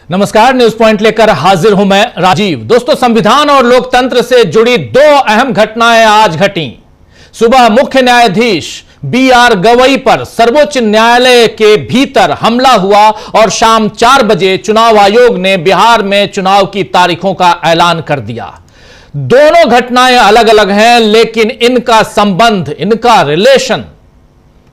नमस्कार, news point लेकर हाजिर हूं मैं राजीव। दोस्तों, संविधान और लोकतंत्र से जुड़ी दो अहम घटनाएं आज घटी। सुबह मुख्य न्यायाधीश BR गवई पर सर्वोच्च न्यायालय के भीतर हमला हुआ और शाम 4 बजे चुनाव आयोग ने बिहार में चुनाव की तारीखों का ऐलान कर दिया। दोनों घटनाएं अलग अलग हैं, लेकिन इनका संबंध, इनका रिलेशन,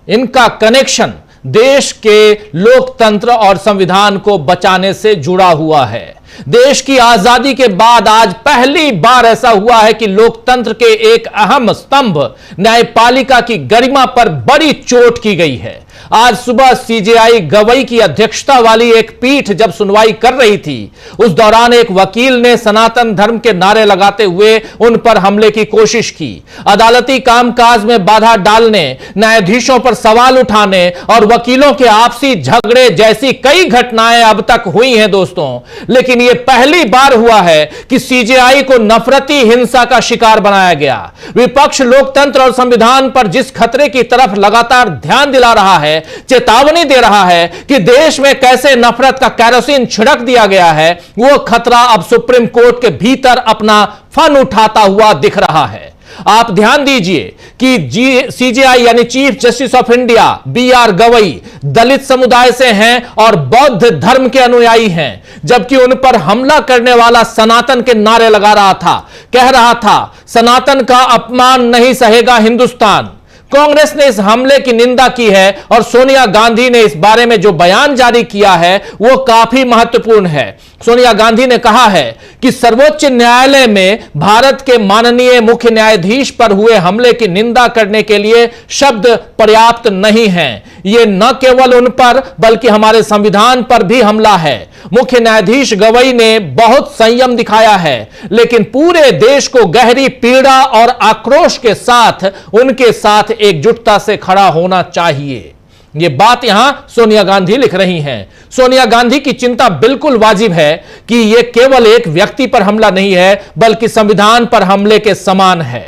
इनका कनेक्शन देश के लोकतंत्र और संविधान को बचाने से जुड़ा हुआ है। देश की आजादी के बाद आज पहली बार ऐसा हुआ है कि लोकतंत्र के एक अहम स्तंभ न्यायपालिका की गरिमा पर बड़ी चोट की गई है। आज सुबह CJI गवई की अध्यक्षता वाली एक पीठ जब सुनवाई कर रही थी, उस दौरान एक वकील ने सनातन धर्म के नारे लगाते हुए उन पर हमले की कोशिश की। अदालती कामकाज में बाधा डालने, न्यायाधीशों पर सवाल उठाने और वकीलों के आपसी झगड़े जैसी कई घटनाएं अब तक हुई हैं दोस्तों, लेकिन यह पहली बार हुआ है कि CJI को नफरती हिंसा का शिकार बनाया गया। विपक्ष लोकतंत्र और संविधान पर जिस खतरे की तरफ लगातार ध्यान दिला रहा है, चेतावनी दे रहा है कि देश में कैसे नफरत का केरोसिन छिड़क दिया गया है, वो खतरा अब सुप्रीम कोर्ट के भीतर अपना फन उठाता हुआ दिख रहा है। आप ध्यान दीजिए कि CJI यानी chief justice of India BR Gavai दलित समुदाय से हैं और बौद्ध धर्म के अनुयायी हैं, जबकि उन पर हमला करने वाला सनातन के नारे लगा रहा था, कह रहा था सनातन का अपमान नहीं सहेगा हिंदुस्तान। कांग्रेस ने इस हमले की निंदा की है और सोनिया गांधी ने इस बारे में जो बयान जारी किया है वो काफी महत्वपूर्ण है। सोनिया गांधी ने कहा है कि सर्वोच्च न्यायालय में भारत के माननीय मुख्य न्यायाधीश पर हुए हमले की निंदा करने के लिए शब्द पर्याप्त नहीं हैं। ये न केवल उन पर बल्कि हमारे संविधान पर भी हमला है। मुख्य न्यायाधीश गवई ने बहुत संयम दिखाया है, लेकिन पूरे देश को गहरी पीड़ा और आक्रोश के साथ उनके साथ एकजुटता से खड़ा होना चाहिए। यह बात यहां सोनिया गांधी लिख रही हैं। सोनिया गांधी की चिंता बिल्कुल वाजिब है कि यह केवल एक व्यक्ति पर हमला नहीं है, बल्कि संविधान पर हमले के समान है।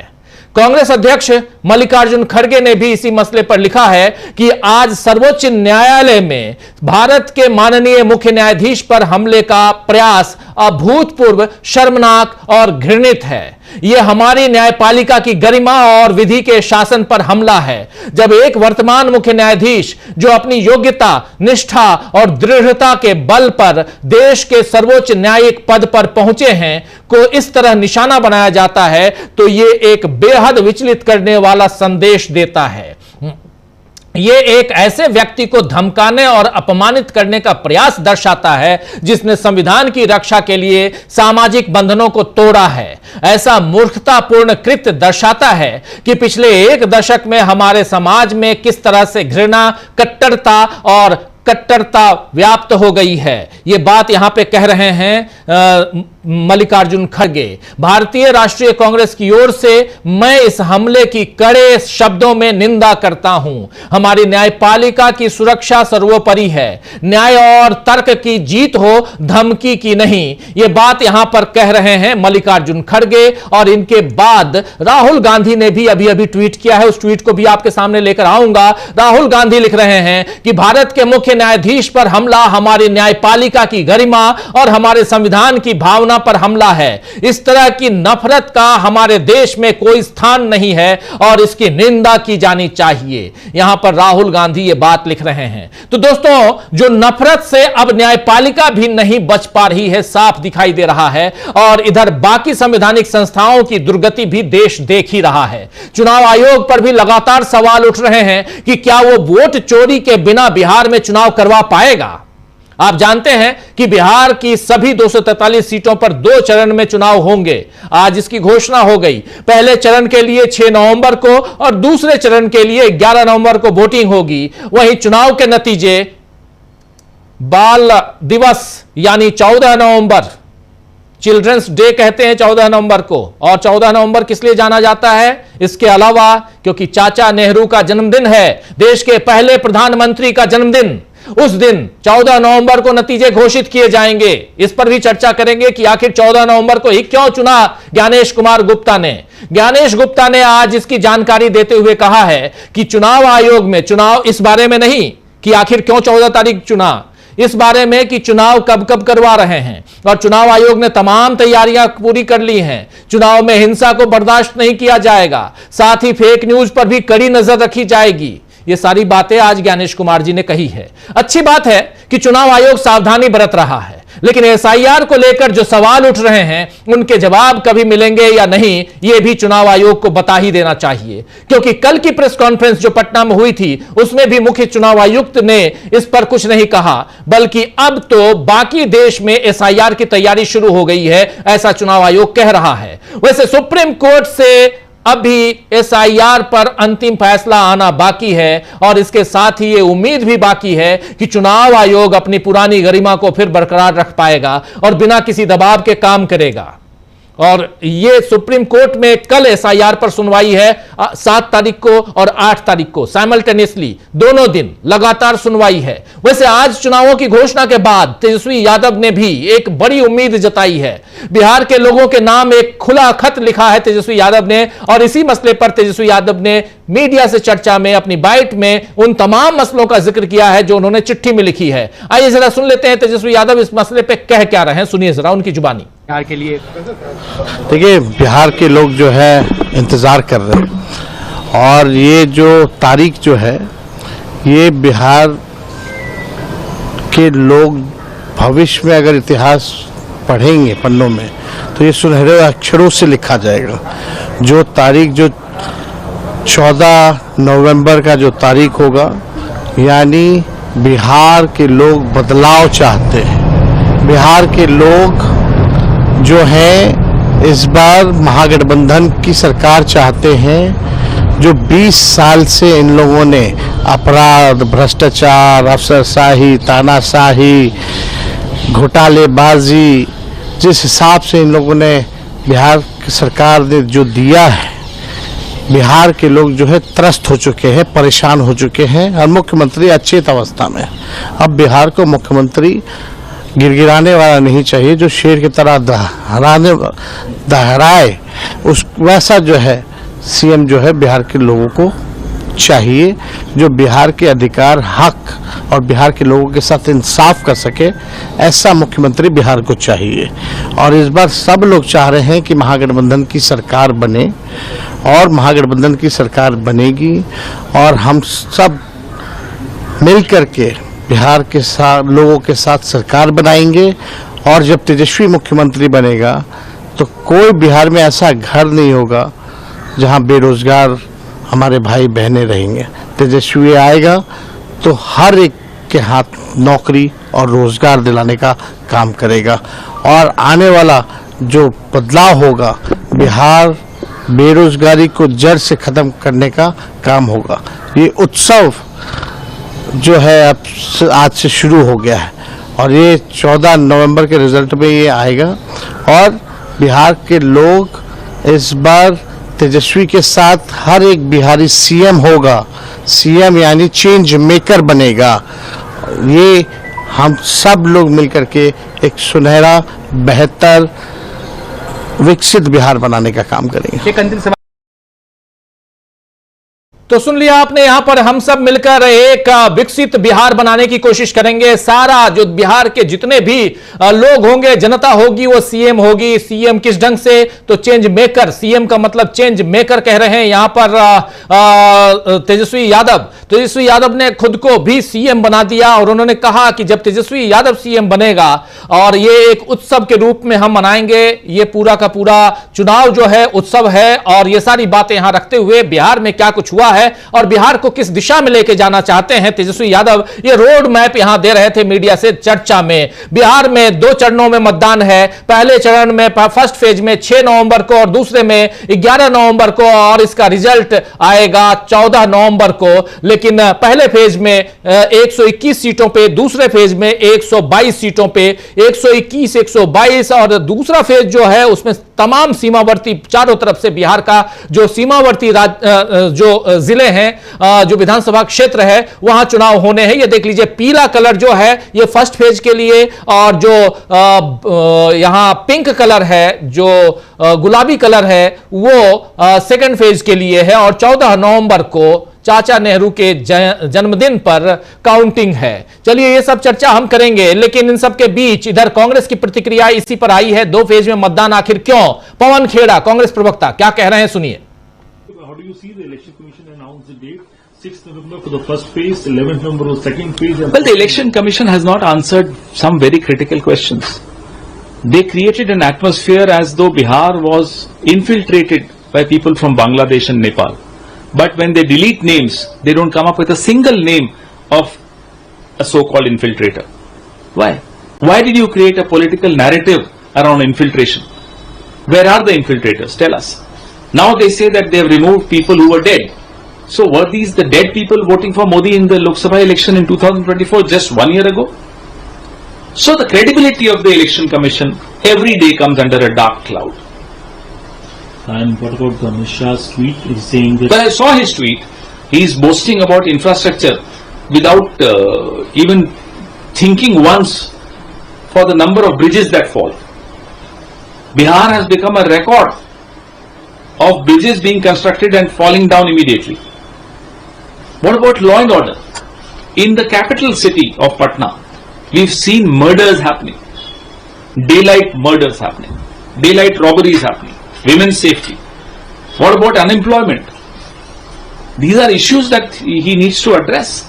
कांग्रेस अध्यक्ष मल्लिकार्जुन खड़गे ने भी इसी मसले पर लिखा है कि आज सर्वोच्च न्यायालय में भारत के माननीय मुख्य न्यायाधीश पर हमले का प्रयास अभूतपूर्व, शर्मनाक और घृणित है। यह हमारी न्यायपालिका की गरिमा और विधि के शासन पर हमला है। जब एक वर्तमान मुख्य न्यायाधीश जो अपनी योग्यता, निष्ठा और दृढ़ता के बल पर देश के सर्वोच्च न्यायिक पद पर पहुंचे हैं को इस तरह निशाना बनाया जाता है, तो यह एक बेहद विचलित करने वाला संदेश देता है। यह एक ऐसे व्यक्ति को धमकाने और अपमानित करने का प्रयास दर्शाता है जिसने संविधान की रक्षा के लिए सामाजिक बंधनों को तोड़ा है। ऐसा मूर्खतापूर्ण कृत्य दर्शाता है कि पिछले एक दशक में हमारे समाज में किस तरह से घृणा, कट्टरता व्याप्त हो गई है। यह बात यहां पे कह रहे हैं मल्लिकार्जुन खड़गे। भारतीय राष्ट्रीय कांग्रेस की ओर से मैं इस हमले की कड़े शब्दों में निंदा करता हूं। हमारी न्यायपालिका की सुरक्षा सर्वोपरि है। न्याय और तर्क की जीत हो, धमकी की नहीं। यह बात यहां पर कह रहे हैं मल्लिकार्जुन खड़गे। और इनके बाद राहुल गांधी ने भी अभी अभी ट्वीट किया है, उस ट्वीट को भी आपके सामने लेकर आऊंगा। राहुल गांधी लिख रहे हैं कि भारत के मुख्य न्यायाधीश पर हमला हमारी न्यायपालिका की गरिमा और हमारे संविधान की भावना पर हमला है। इस तरह की नफरत का हमारे देश में कोई स्थान नहीं है और इसकी निंदा की जानी चाहिए। यहां पर राहुल गांधी ये बात लिख रहे हैं। तो दोस्तों, जो नफरत से अब न्यायपालिका भी नहीं बच पा रही है, साफ दिखाई दे रहा है। और इधर बाकी संवैधानिक संस्थाओं की दुर्गति भी देश देख ही रहा है। चुनाव आयोग पर भी लगातार सवाल उठ रहे हैं कि क्या वो वोट चोरी के बिना बिहार में चुनाव करवा पाएगा। आप जानते हैं कि बिहार की सभी 243 सीटों पर 2 चरण में चुनाव होंगे। आज इसकी घोषणा हो गई। पहले चरण के लिए 6 नवंबर को और दूसरे चरण के लिए 11 नवंबर को वोटिंग होगी। वहीं चुनाव के नतीजे बाल दिवस यानी 14 नवंबर, चिल्ड्रंस डे कहते हैं 14 नवंबर को। और 14 नवंबर किस लिए जाना जाता है? इसके अलावा क्योंकि चाचा नेहरू का जन्मदिन है, देश के पहले प्रधानमंत्री का जन्मदिन। उस दिन 14 नवंबर को नतीजे घोषित किए जाएंगे। इस पर भी चर्चा करेंगे कि आखिर 14 नवंबर को ही क्यों चुना ज्ञानेश कुमार गुप्ता ने। ज्ञानेश गुप्ता ने आज इसकी जानकारी देते हुए कहा है कि चुनाव आयोग में चुनाव इस बारे में नहीं कि आखिर क्यों 14 तारीख चुना, इस बारे में कि चुनाव कब कब करवा रहे हैं, और चुनाव आयोग ने तमाम तैयारियां पूरी कर ली हैं। चुनाव में हिंसा को बर्दाश्त नहीं किया जाएगा, साथ ही फेक न्यूज पर भी कड़ी नजर रखी जाएगी। ये सारी बातें आज ज्ञानेश कुमार जी ने कही है। अच्छी बात है कि चुनाव आयोग सावधानी बरत रहा है, लेकिन एसआईआर को लेकर जो सवाल उठ रहे हैं उनके जवाब कभी मिलेंगे या नहीं, यह भी चुनाव आयोग को बता ही देना चाहिए। क्योंकि कल की प्रेस कॉन्फ्रेंस जो पटना में हुई थी उसमें भी मुख्य चुनाव आयुक्त ने इस पर कुछ नहीं कहा, बल्कि अब तो बाकी देश में एसआईआर की तैयारी शुरू हो गई है, ऐसा चुनाव आयोग कह रहा है। वैसे सुप्रीम कोर्ट से अभी एसआईआर पर अंतिम फैसला आना बाकी है, और इसके साथ ही ये उम्मीद भी बाकी है कि चुनाव आयोग अपनी पुरानी गरिमा को फिर बरकरार रख पाएगा और बिना किसी दबाव के काम करेगा। और ये सुप्रीम कोर्ट में कल एसआईआर पर सुनवाई है, 7 तारीख को और 8 तारीख को साइमल्टेनियसली दोनों दिन लगातार सुनवाई है। वैसे आज चुनावों की घोषणा के बाद तेजस्वी यादव ने भी एक बड़ी उम्मीद जताई है। बिहार के लोगों के नाम एक खुला खत लिखा है तेजस्वी यादव ने, और इसी मसले पर तेजस्वी यादव ने मीडिया से चर्चा में अपनी बाइट में उन तमाम मसलों का जिक्र किया है जो उन्होंने चिट्ठी में लिखी है। आइए जरा सुन लेते हैं तेजस्वी यादव इस मसले पे कह क्या रहे हैं, सुनिए जरा उनकी जुबानी। बिहार के लिए देखिए, बिहार के लोग जो है इंतजार कर रहे हैं, और ये जो तारीख जो है ये बिहार के लोग भविष्य में अगर इतिहास पढ़ेंगे पन्नों में तो ये सुनहरे अक्षरों से लिखा जाएगा। जो तारीख जो 14 नवंबर का जो तारीख होगा, यानी बिहार के लोग बदलाव चाहते हैं। बिहार के लोग जो है इस बार महागठबंधन की सरकार चाहते हैं। जो 20 साल से इन लोगों ने अपराध, भ्रष्टाचार, अफसरशाही, तानाशाही, घोटालेबाजी, जिस हिसाब से इन लोगों ने बिहार की सरकार ने जो दिया है, बिहार के लोग जो है त्रस्त हो चुके हैं, परेशान हो चुके हैं, और मुख्यमंत्री अचेत अवस्था में। अब बिहार को मुख्यमंत्री गिड़गिड़ाने वाला नहीं चाहिए, जो शेर की तरह दहराए, उस वैसा जो है सीएम जो है बिहार के लोगों को चाहिए, जो बिहार के अधिकार, हक और बिहार के लोगों के साथ इंसाफ कर सके, ऐसा मुख्यमंत्री बिहार को चाहिए। और इस बार सब लोग चाह रहे हैं कि महागठबंधन की सरकार बने, और महागठबंधन की सरकार बनेगी, और हम सब मिल करके बिहार के साथ लोगों के साथ सरकार बनाएंगे। और जब तेजस्वी मुख्यमंत्री बनेगा तो कोई बिहार में ऐसा घर नहीं होगा जहां बेरोजगार हमारे भाई बहनें रहेंगे। तेजस्वी आएगा तो हर एक के हाथ नौकरी और रोजगार दिलाने का काम करेगा, और आने वाला जो बदलाव होगा, बिहार बेरोजगारी को जड़ से खत्म करने का काम होगा। ये उत्सव जो है अब आज से शुरू हो गया है, और ये 14 नवंबर के रिजल्ट में ये आएगा, और बिहार के लोग इस बार तेजस्वी के साथ हर एक बिहारी सीएम होगा। सीएम यानी चेंज मेकर बनेगा। ये हम सब लोग मिलकर के एक सुनहरा, बेहतर, विकसित बिहार बनाने का काम करेंगे। तो सुन लिया आपने, यहां पर हम सब मिलकर एक विकसित बिहार बनाने की कोशिश करेंगे। सारा जो बिहार के जितने भी लोग होंगे, जनता होगी, वो सीएम होगी। सीएम किस ढंग से, तो चेंज मेकर, सीएम का मतलब चेंज मेकर कह रहे हैं यहां पर तेजस्वी यादव ने खुद को भी सीएम बना दिया, और उन्होंने कहा कि जब तेजस्वी यादव सीएम बनेगा और ये एक उत्सव के रूप में हम मनाएंगे, ये पूरा का पूरा चुनाव जो है उत्सव है। और ये सारी बातें यहां रखते हुए बिहार में क्या कुछ हुआ है और बिहार को किस दिशा में लेके जाना चाहते हैं तेजस्वी यादव, ये रोड मैप यहां दे रहे थे मीडिया से चर्चा में। बिहार में 2 चरणों में मतदान है। पहले चरण में फर्स्ट फेज में 6 नवंबर को और दूसरे में 11 नवंबर को, और इसका रिजल्ट आएगा 14 नवंबर को। लेकिन पहले फेज में 121 सीटों पे, दूसरे फेज में 122 सीटों पे, 121, 122, और दूसरा फेज जो है उसमें तमाम सीमावर्ती, चारों तरफ से बिहार का जो सीमावर्ती जो जिले हैं, जो विधानसभा क्षेत्र है, वहां चुनाव होने हैं। ये देख लीजिए, पीला कलर जो है ये फर्स्ट फेज के लिए, और जो यहां पिंक कलर है, जो गुलाबी कलर है, वो सेकंड फेज के लिए है। और 14 नवंबर को चाचा नेहरू के जन्मदिन पर काउंटिंग है। चलिए ये सब चर्चा हम करेंगे, लेकिन इन सब के बीच इधर कांग्रेस की प्रतिक्रिया इसी पर आई है। 2 फेज में मतदान आखिर क्यों? पवन खेड़ा कांग्रेस प्रवक्ता क्या कह रहे हैं, सुनिए। How do you see the Election Commission announce the date? 6th November for the first phase, 11th November for the second phase. Well, the Election Commission has not answered some very critical questions. They created an atmosphere as though Bihar was infiltrated by people from Bangladesh and Nepal. But when they delete names, they don't come up with a single name of a so-called infiltrator. Why? Why did you create a political narrative around infiltration? Where are the infiltrators? Tell us. Now they say that they have removed people who were dead. So were these the dead people voting for Modi in the Lok Sabha election in 2024 just 1 year ago? So the credibility of the Election Commission every day comes under a dark cloud. And what about the Amit Shah's tweet? He's saying that. Well, I saw his tweet. He is boasting about infrastructure without even thinking once for the number of bridges that fall. Bihar has become a record of bridges being constructed and falling down immediately. What about law and order? In the capital city of Patna, we've seen murders happening, daylight murders happening, daylight robberies happening, women's safety. What about unemployment? These are issues that he needs to address.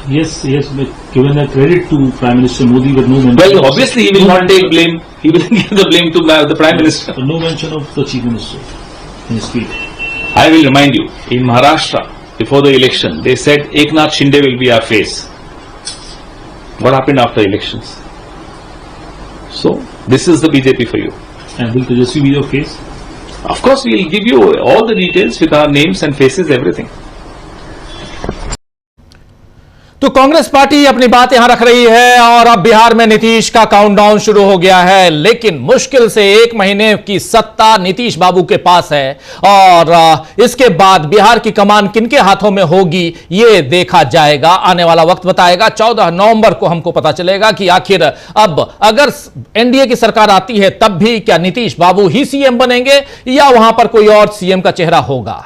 Yes, but given a credit to Prime Minister Modi, but no mention. Well, obviously he will not take blame. He will give the blame to the Prime Minister. But no mention of the Chief Minister in his tweet. I will remind you, in Maharashtra, before the election, they said Eknath Shinde will be our face. What happened after elections? So, this is the BJP for you. And will Tejasvi be your face? Of course, we will give you all the details with our names and faces, everything. तो Congress party अपनी बात यहां रख रही है और अब बिहार में नीतीश का काउंटडाउन शुरू हो गया है, लेकिन मुश्किल से 1 महीने की सत्ता नीतीश बाबू के पास है और इसके बाद बिहार की कमान किनके हाथों में होगी ये देखा जाएगा। आने वाला वक्त बताएगा। 14 नवंबर को हमको पता चलेगा कि आखिर अब अगर एनडीए की सरकार आती है तब भी क्या नीतीश बाबू ही सीएम बनेंगे या वहां पर कोई और सीएम का चेहरा होगा।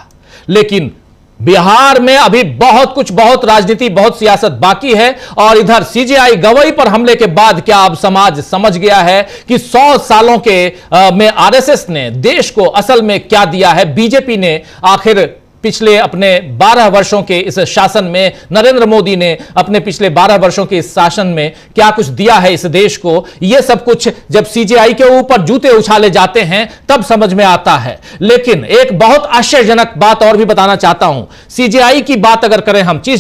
लेकिन बिहार में अभी बहुत कुछ, बहुत राजनीति, बहुत सियासत बाकी है और इधर सीजेआई गवई पर हमले के बाद क्या अब समाज समझ गया है कि 100 सालों के में आरएसएस ने देश को असल में क्या दिया है। बीजेपी ने आखिर पिछले अपने 12 वर्षों के इस शासन में, नरेंद्र मोदी ने अपने पिछले 12 वर्षों के इस शासन में क्या कुछ दिया है इस देश को, यह सब कुछ जब सीजेआई के ऊपर जूते उछाले जाते हैं तब समझ में आता है। लेकिन एक बहुत आश्चर्यजनक बात और भी बताना चाहता हूं। सीजेआई की बात अगर करें हम, चीफ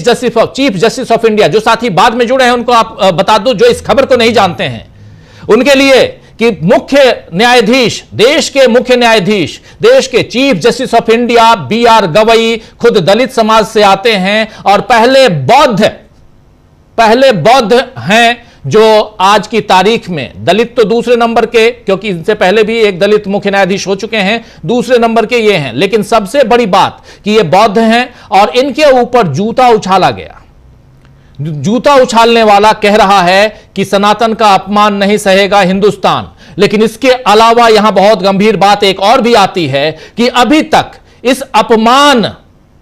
जस्टिस ऑफ इंडिया, जो साथी बाद में जुड़े हैं उनको आप बता दो जो इस खबर को नहीं जानते हैं, उनके लिए कि मुख्य न्यायाधीश, देश के मुख्य न्यायाधीश, देश के chief justice of India BR Gavai खुद दलित समाज से आते हैं और पहले बौद्ध हैं जो आज की तारीख में, दलित तो दूसरे नंबर के, क्योंकि इनसे पहले भी एक दलित मुख्य न्यायाधीश हो चुके हैं, दूसरे नंबर के ये हैं। लेकिन सबसे बड़ी बात कि ये बौद्ध हैं और इनके ऊपर जूता उछाला गया। जूता उछालने वाला कह रहा है कि सनातन का अपमान नहीं सहेगा हिंदुस्तान। लेकिन इसके अलावा यहां बहुत गंभीर बात एक और भी आती है कि अभी तक इस अपमान,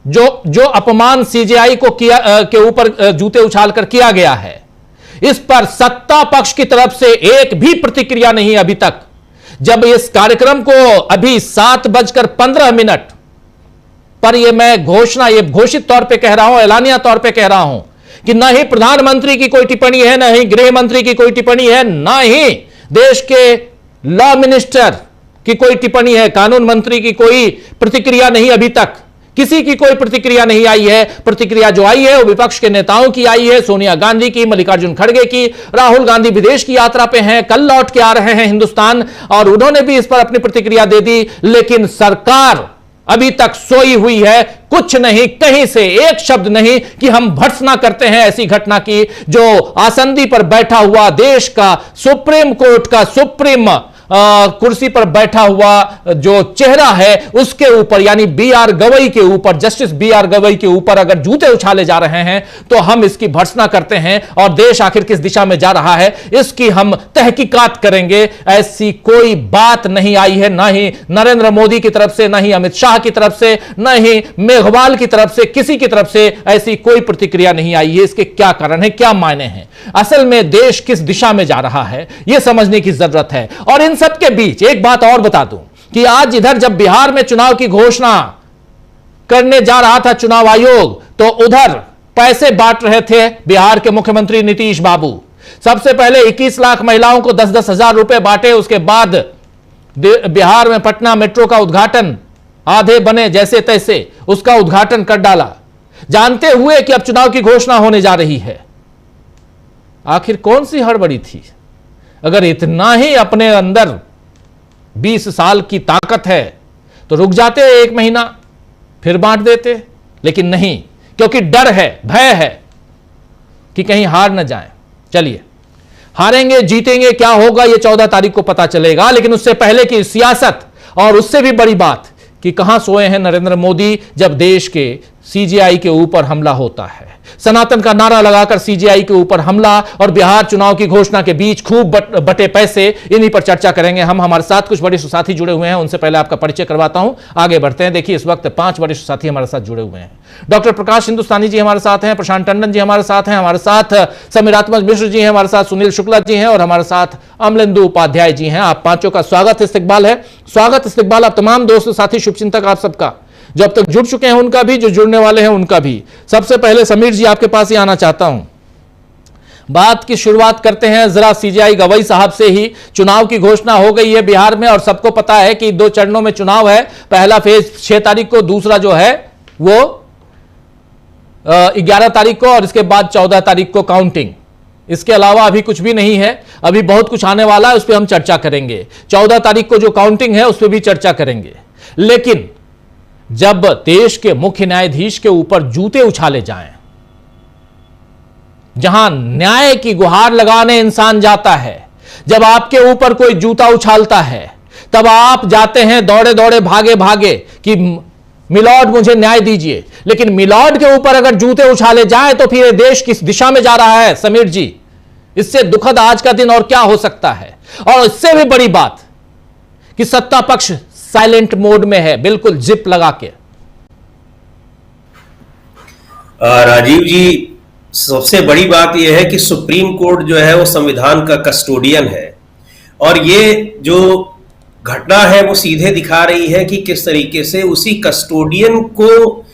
जो अपमान सीजेआई को किया के ऊपर जूते उछालकर किया गया है, इस पर सत्ता पक्ष की तरफ से एक भी प्रतिक्रिया नहीं अभी तक। जब इस कार्यक्रम को अभी 7:15 पर मैं घोषित तौर पे कह रहा हूं, ऐलानिया तौर पे कह रहा हूं कि न ही प्रधानमंत्री की कोई टिप्पणी है, न ही गृह मंत्री की कोई टिप्पणी है, न ही देश के लॉ मिनिस्टर की कोई टिप्पणी है, कानून मंत्री की कोई प्रतिक्रिया नहीं, अभी तक किसी की कोई प्रतिक्रिया नहीं आई है। प्रतिक्रिया जो आई है वो विपक्ष के नेताओं की आई है, सोनिया गांधी की, मल्लिकार्जुन खड़गे की। राहुल गांधी विदेश की यात्रा पे हैं, कल लौट के आ रहे हैं हिंदुस्तान और उन्होंने भी इस पर अपनी प्रतिक्रिया दे दी। लेकिन सरकार अभी तक सोई हुई है, कुछ नहीं, कहीं से एक शब्द नहीं कि हम भर्त्सना करते हैं ऐसी घटना की जो आसंदी पर बैठा हुआ देश का सुप्रीम कोर्ट का सुप्रीम कुर्सी पर बैठा हुआ जो चेहरा है उसके ऊपर, यानी बी.आर. गवई के ऊपर, जस्टिस बी.आर. गवई के ऊपर अगर जूते उछाले जा रहे हैं तो हम इसकी भर्त्सना करते हैं और देश आखिर किस दिशा में जा रहा है इसकी हम तहकीकात करेंगे। ऐसी कोई बात नहीं आई है, ना ही नरेंद्र मोदी की तरफ से, ना ही अमित शाह की तरफ से, ना ही मेघवाल की तरफ से, किसी की तरफ से ऐसी कोई प्रतिक्रिया नहीं आई है। इसके क्या कारण है, क्या मायने हैं, असल में देश किस दिशा में जा रहा है यह समझने की जरूरत है। और इन सब के बीच एक बात और बता दूं कि आज इधर जब बिहार में चुनाव की घोषणा करने जा रहा था चुनाव आयोग, तो उधर पैसे बांट रहे थे बिहार के मुख्यमंत्री नीतीश बाबू। सबसे पहले 21 लाख महिलाओं को 10-10 हजार रुपए बांटे, उसके बाद बिहार में पटना मेट्रो का उद्घाटन, आधे बने जैसे तैसे उसका उद्घाटन कर डाला, जानते हुए कि अब चुनाव की घोषणा होने जा रही है। आखिर कौन सी हड़बड़ी थी? अगर इतना ही अपने अंदर 20 साल की ताकत है तो रुक जाते 1 महीना, फिर बांट देते, लेकिन नहीं, क्योंकि डर है, भय है कि कहीं हार न जाएं। चलिए, हारेंगे जीतेंगे क्या होगा ये 14 तारीख को पता चलेगा, लेकिन उससे पहले की सियासत, और उससे भी बड़ी बात कि कहां सोए हैं नरेंद्र मोदी जब देश के सीजेआई के ऊपर हमला होता है। सनातन का नारा लगाकर सीजेआई के ऊपर हमला और बिहार चुनाव की घोषणा के बीच खूब बटे पैसे, इन्हीं पर चर्चा करेंगे हम। हमारे साथ कुछ बड़े साथी जुड़े हुए हैं, उनसे पहले आपका परिचय करवाता हूं, आगे बढ़ते हैं। देखिए, इस वक्त 5 बड़े साथी हमारे साथ जुड़े हुए हैं। डॉक्टर प्रकाश हिंदुस्तानी जी हमारे साथ हैं, प्रशांत टंडन जी हमारे साथ हैं, हमारे साथ समीरात्मक मिश्र जी हैं, हमारे साथ सुनील शुक्ला जी हैं और हमारे साथ अमलेंदु उपाध्याय जी हैं। आप पांचों का स्वागत इस्तकबाल है। स्वागत इस्तकबाल आप तमाम दोस्त साथी शुभचिंतक आप सबका, जो अब तक जुड़ चुके हैं उनका भी, जो जुड़ने वाले हैं उनका भी। सबसे पहले समीर जी आपके पास ही आना चाहता हूं। बात की शुरुआत करते हैं जरा सीजेआई गवई साहब से ही। चुनाव की घोषणा हो गई है बिहार में और सबको पता है कि 2 चरणों में चुनाव है। पहला फेज 6 तारीख को, दूसरा जो है वो 11 तारीख को और इसके बाद 14 तारीख को काउंटिंग। इसके अलावा अभी कुछ भी नहीं है, अभी बहुत कुछ आने वाला है, उस पर हम चर्चा करेंगे। 14 तारीख को जो काउंटिंग है उस पर भी चर्चा करेंगे। लेकिन जब देश के मुख्य न्यायाधीश के ऊपर जूते उछाले जाएं, जहां न्याय की गुहार लगाने इंसान जाता है, जब आपके ऊपर कोई जूता उछालता है, तब आप जाते हैं दौड़े दौड़े भागे भागे कि मिलॉर्ड मुझे न्याय दीजिए। लेकिन मिलॉर्ड के ऊपर अगर जूते उछाले जाएं तो फिर देश किस दिशा में जा रहा है समीर जी? इससे दुखद आज का दिन और क्या हो सकता है? और इससे भी बड़ी बात कि सत्ता पक्ष साइलेंट मोड में है, बिल्कुल जिप लगा के। राजीव जी, सबसे बड़ी बात यह है कि सुप्रीम कोर्ट जो है वो संविधान का कस्टोडियन है और ये जो घटना है वो सीधे दिखा रही है कि किस तरीके से उसी कस्टोडियन को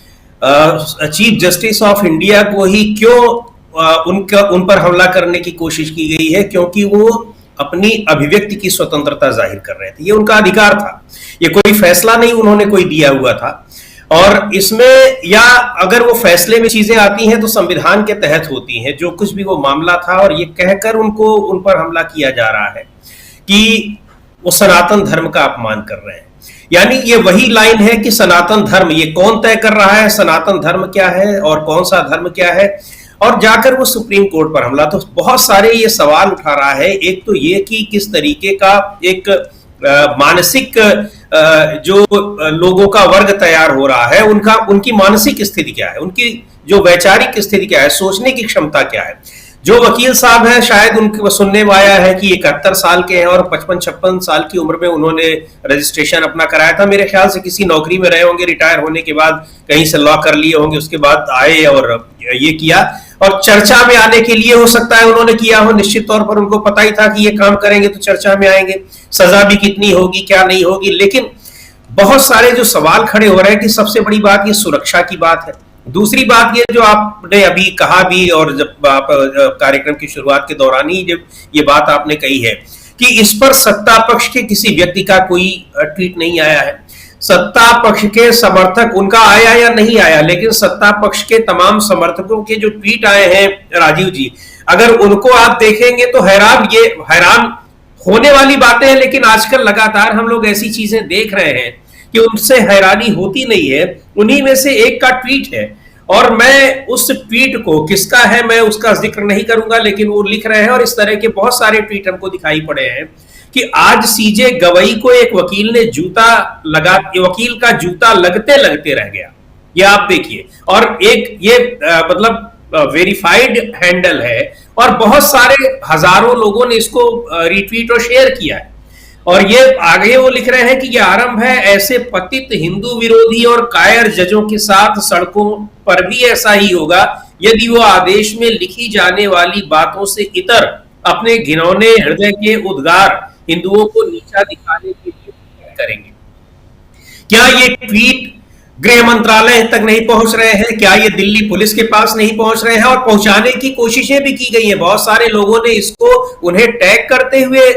चीफ जस्टिस ऑफ इंडिया को ही क्यों उन पर हमला करने की कोशिश की गई है, क्योंकि वो अपनी अभिव्यक्ति की स्वतंत्रता जाहिर कर रहे थे। ये उनका अधिकार था, ये कोई फैसला नहीं उन्होंने कोई दिया हुआ था। और इसमें या अगर वो फैसले में चीजें आती हैं तो संविधान के तहत होती हैं, जो कुछ भी वो मामला था। और ये कहकर उन पर हमला किया जा रहा है कि वो सनातन धर्म का अपमान कर रहे हैं। यानी ये वही लाइन है कि सनातन धर्म ये कौन तय कर रहा है, सनातन धर्म क्या है और कौन सा धर्म क्या है, और जाकर वो सुप्रीम कोर्ट पर हमला। तो बहुत सारे ये सवाल उठा रहा है। एक तो ये कि किस तरीके का एक मानसिक जो लोगों का वर्ग तैयार हो रहा है, उनकी मानसिक स्थिति क्या है, उनकी जो वैचारिक स्थिति क्या है, सोचने की क्षमता क्या है। जो वकील साहब हैं शायद उनको सुनने में आया है कि 71 साल के हैं और 55-56 साल की उम्र में उन्होंने रजिस्ट्रेशन अपना कराया था। मेरे ख्याल से किसी नौकरी में रहे होंगे, रिटायर होने के बाद कहीं से लॉ कर लिए होंगे, उसके बाद आए और ये किया। और चर्चा में आने के लिए हो सकता है उन्होंने किया हो, निश्चित तौर पर उनको पता ही था कि ये काम करेंगे तो चर्चा में आएंगे, सजा भी कितनी होगी क्या नहीं होगी। लेकिन बहुत सारे जो सवाल खड़े हो रहे हैं कि सबसे बड़ी बात ये सुरक्षा की बात है। दूसरी बात ये जो आपने अभी कहा भी, और जब आप कार्यक्रम की शुरुआत के दौरान ही जब ये बात आपने कही है कि इस पर सत्ता पक्ष के किसी व्यक्ति का कोई ट्वीट नहीं आया है। सत्ता पक्ष के समर्थक, उनका आया या नहीं आया, लेकिन सत्ता पक्ष के तमाम समर्थकों के जो ट्वीट आए हैं राजीव जी, अगर उनको आप देखेंगे तो हैरान होने वाली बातें हैं। लेकिन आजकल लगातार हम लोग ऐसी चीजें देख रहे हैं कि उनसे हैरानी होती नहीं है। उन्हीं में से एक का ट्वीट है और मैं उस ट्वीट को किसका है मैं उसका जिक्र नहीं करूंगा, लेकिन वो लिख रहे हैं और इस तरह के बहुत सारे ट्वीट हमको दिखाई पड़े हैं कि आज सीजे गवई को एक वकील ने वकील का जूता लगते लगते रह गया। ये आप देखिए, और एक ये मतलब वेरीफाइड हैंडल है और बहुत सारे हजारों लोगों ने इसको रिट्वीट और शेयर किया है। और ये आगे वो लिख रहे हैं कि ये आरंभ है ऐसे पतित हिंदू विरोधी और कायर जजों के साथ, सड़कों पर भी ऐसा ही होगा यदि वो आदेश में लिखी जाने वाली बातों से इतर अपने घिनौने हृदय के उद्गार हिंदुओं को नीचा दिखाने के लिए करेंगे। क्या ये ट्वीट गृह मंत्रालय तक नहीं पहुंच रहे हैं? क्या ये दिल्ली पुलिस के पास नहीं पहुंच रहे हैं? और पहुंचाने की कोशिशें भी की गई हैं, बहुत सारे लोगों ने इसको उन्हें टैग करते हुए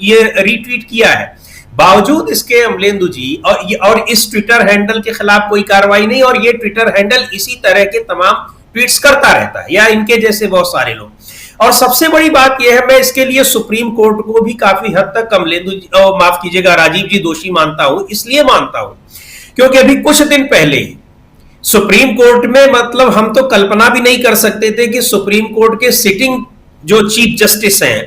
ये रीट्वीट किया है। बावजूद इसके अमलेंदु जी और इस ट्विटर हैंडल के खिलाफ कोई कार्रवाई नहीं, और ये ट्विटर हैंडल इसी तरह के तमाम ट्वीट्स करता रहता है, या इनके जैसे बहुत सारे लोग। और सबसे बड़ी बात यह है, मैं इसके लिए सुप्रीम कोर्ट को भी काफी हद तक अमलेंदु जी, माफ कीजिएगा, राजीव जी दोषी मानता हूं। इसलिए मानता हूं क्योंकि अभी कुछ दिन पहले ही सुप्रीम कोर्ट में, मतलब हम तो कल्पना भी नहीं कर सकते थे कि सुप्रीम कोर्ट के सिटिंग जो चीफ जस्टिस हैं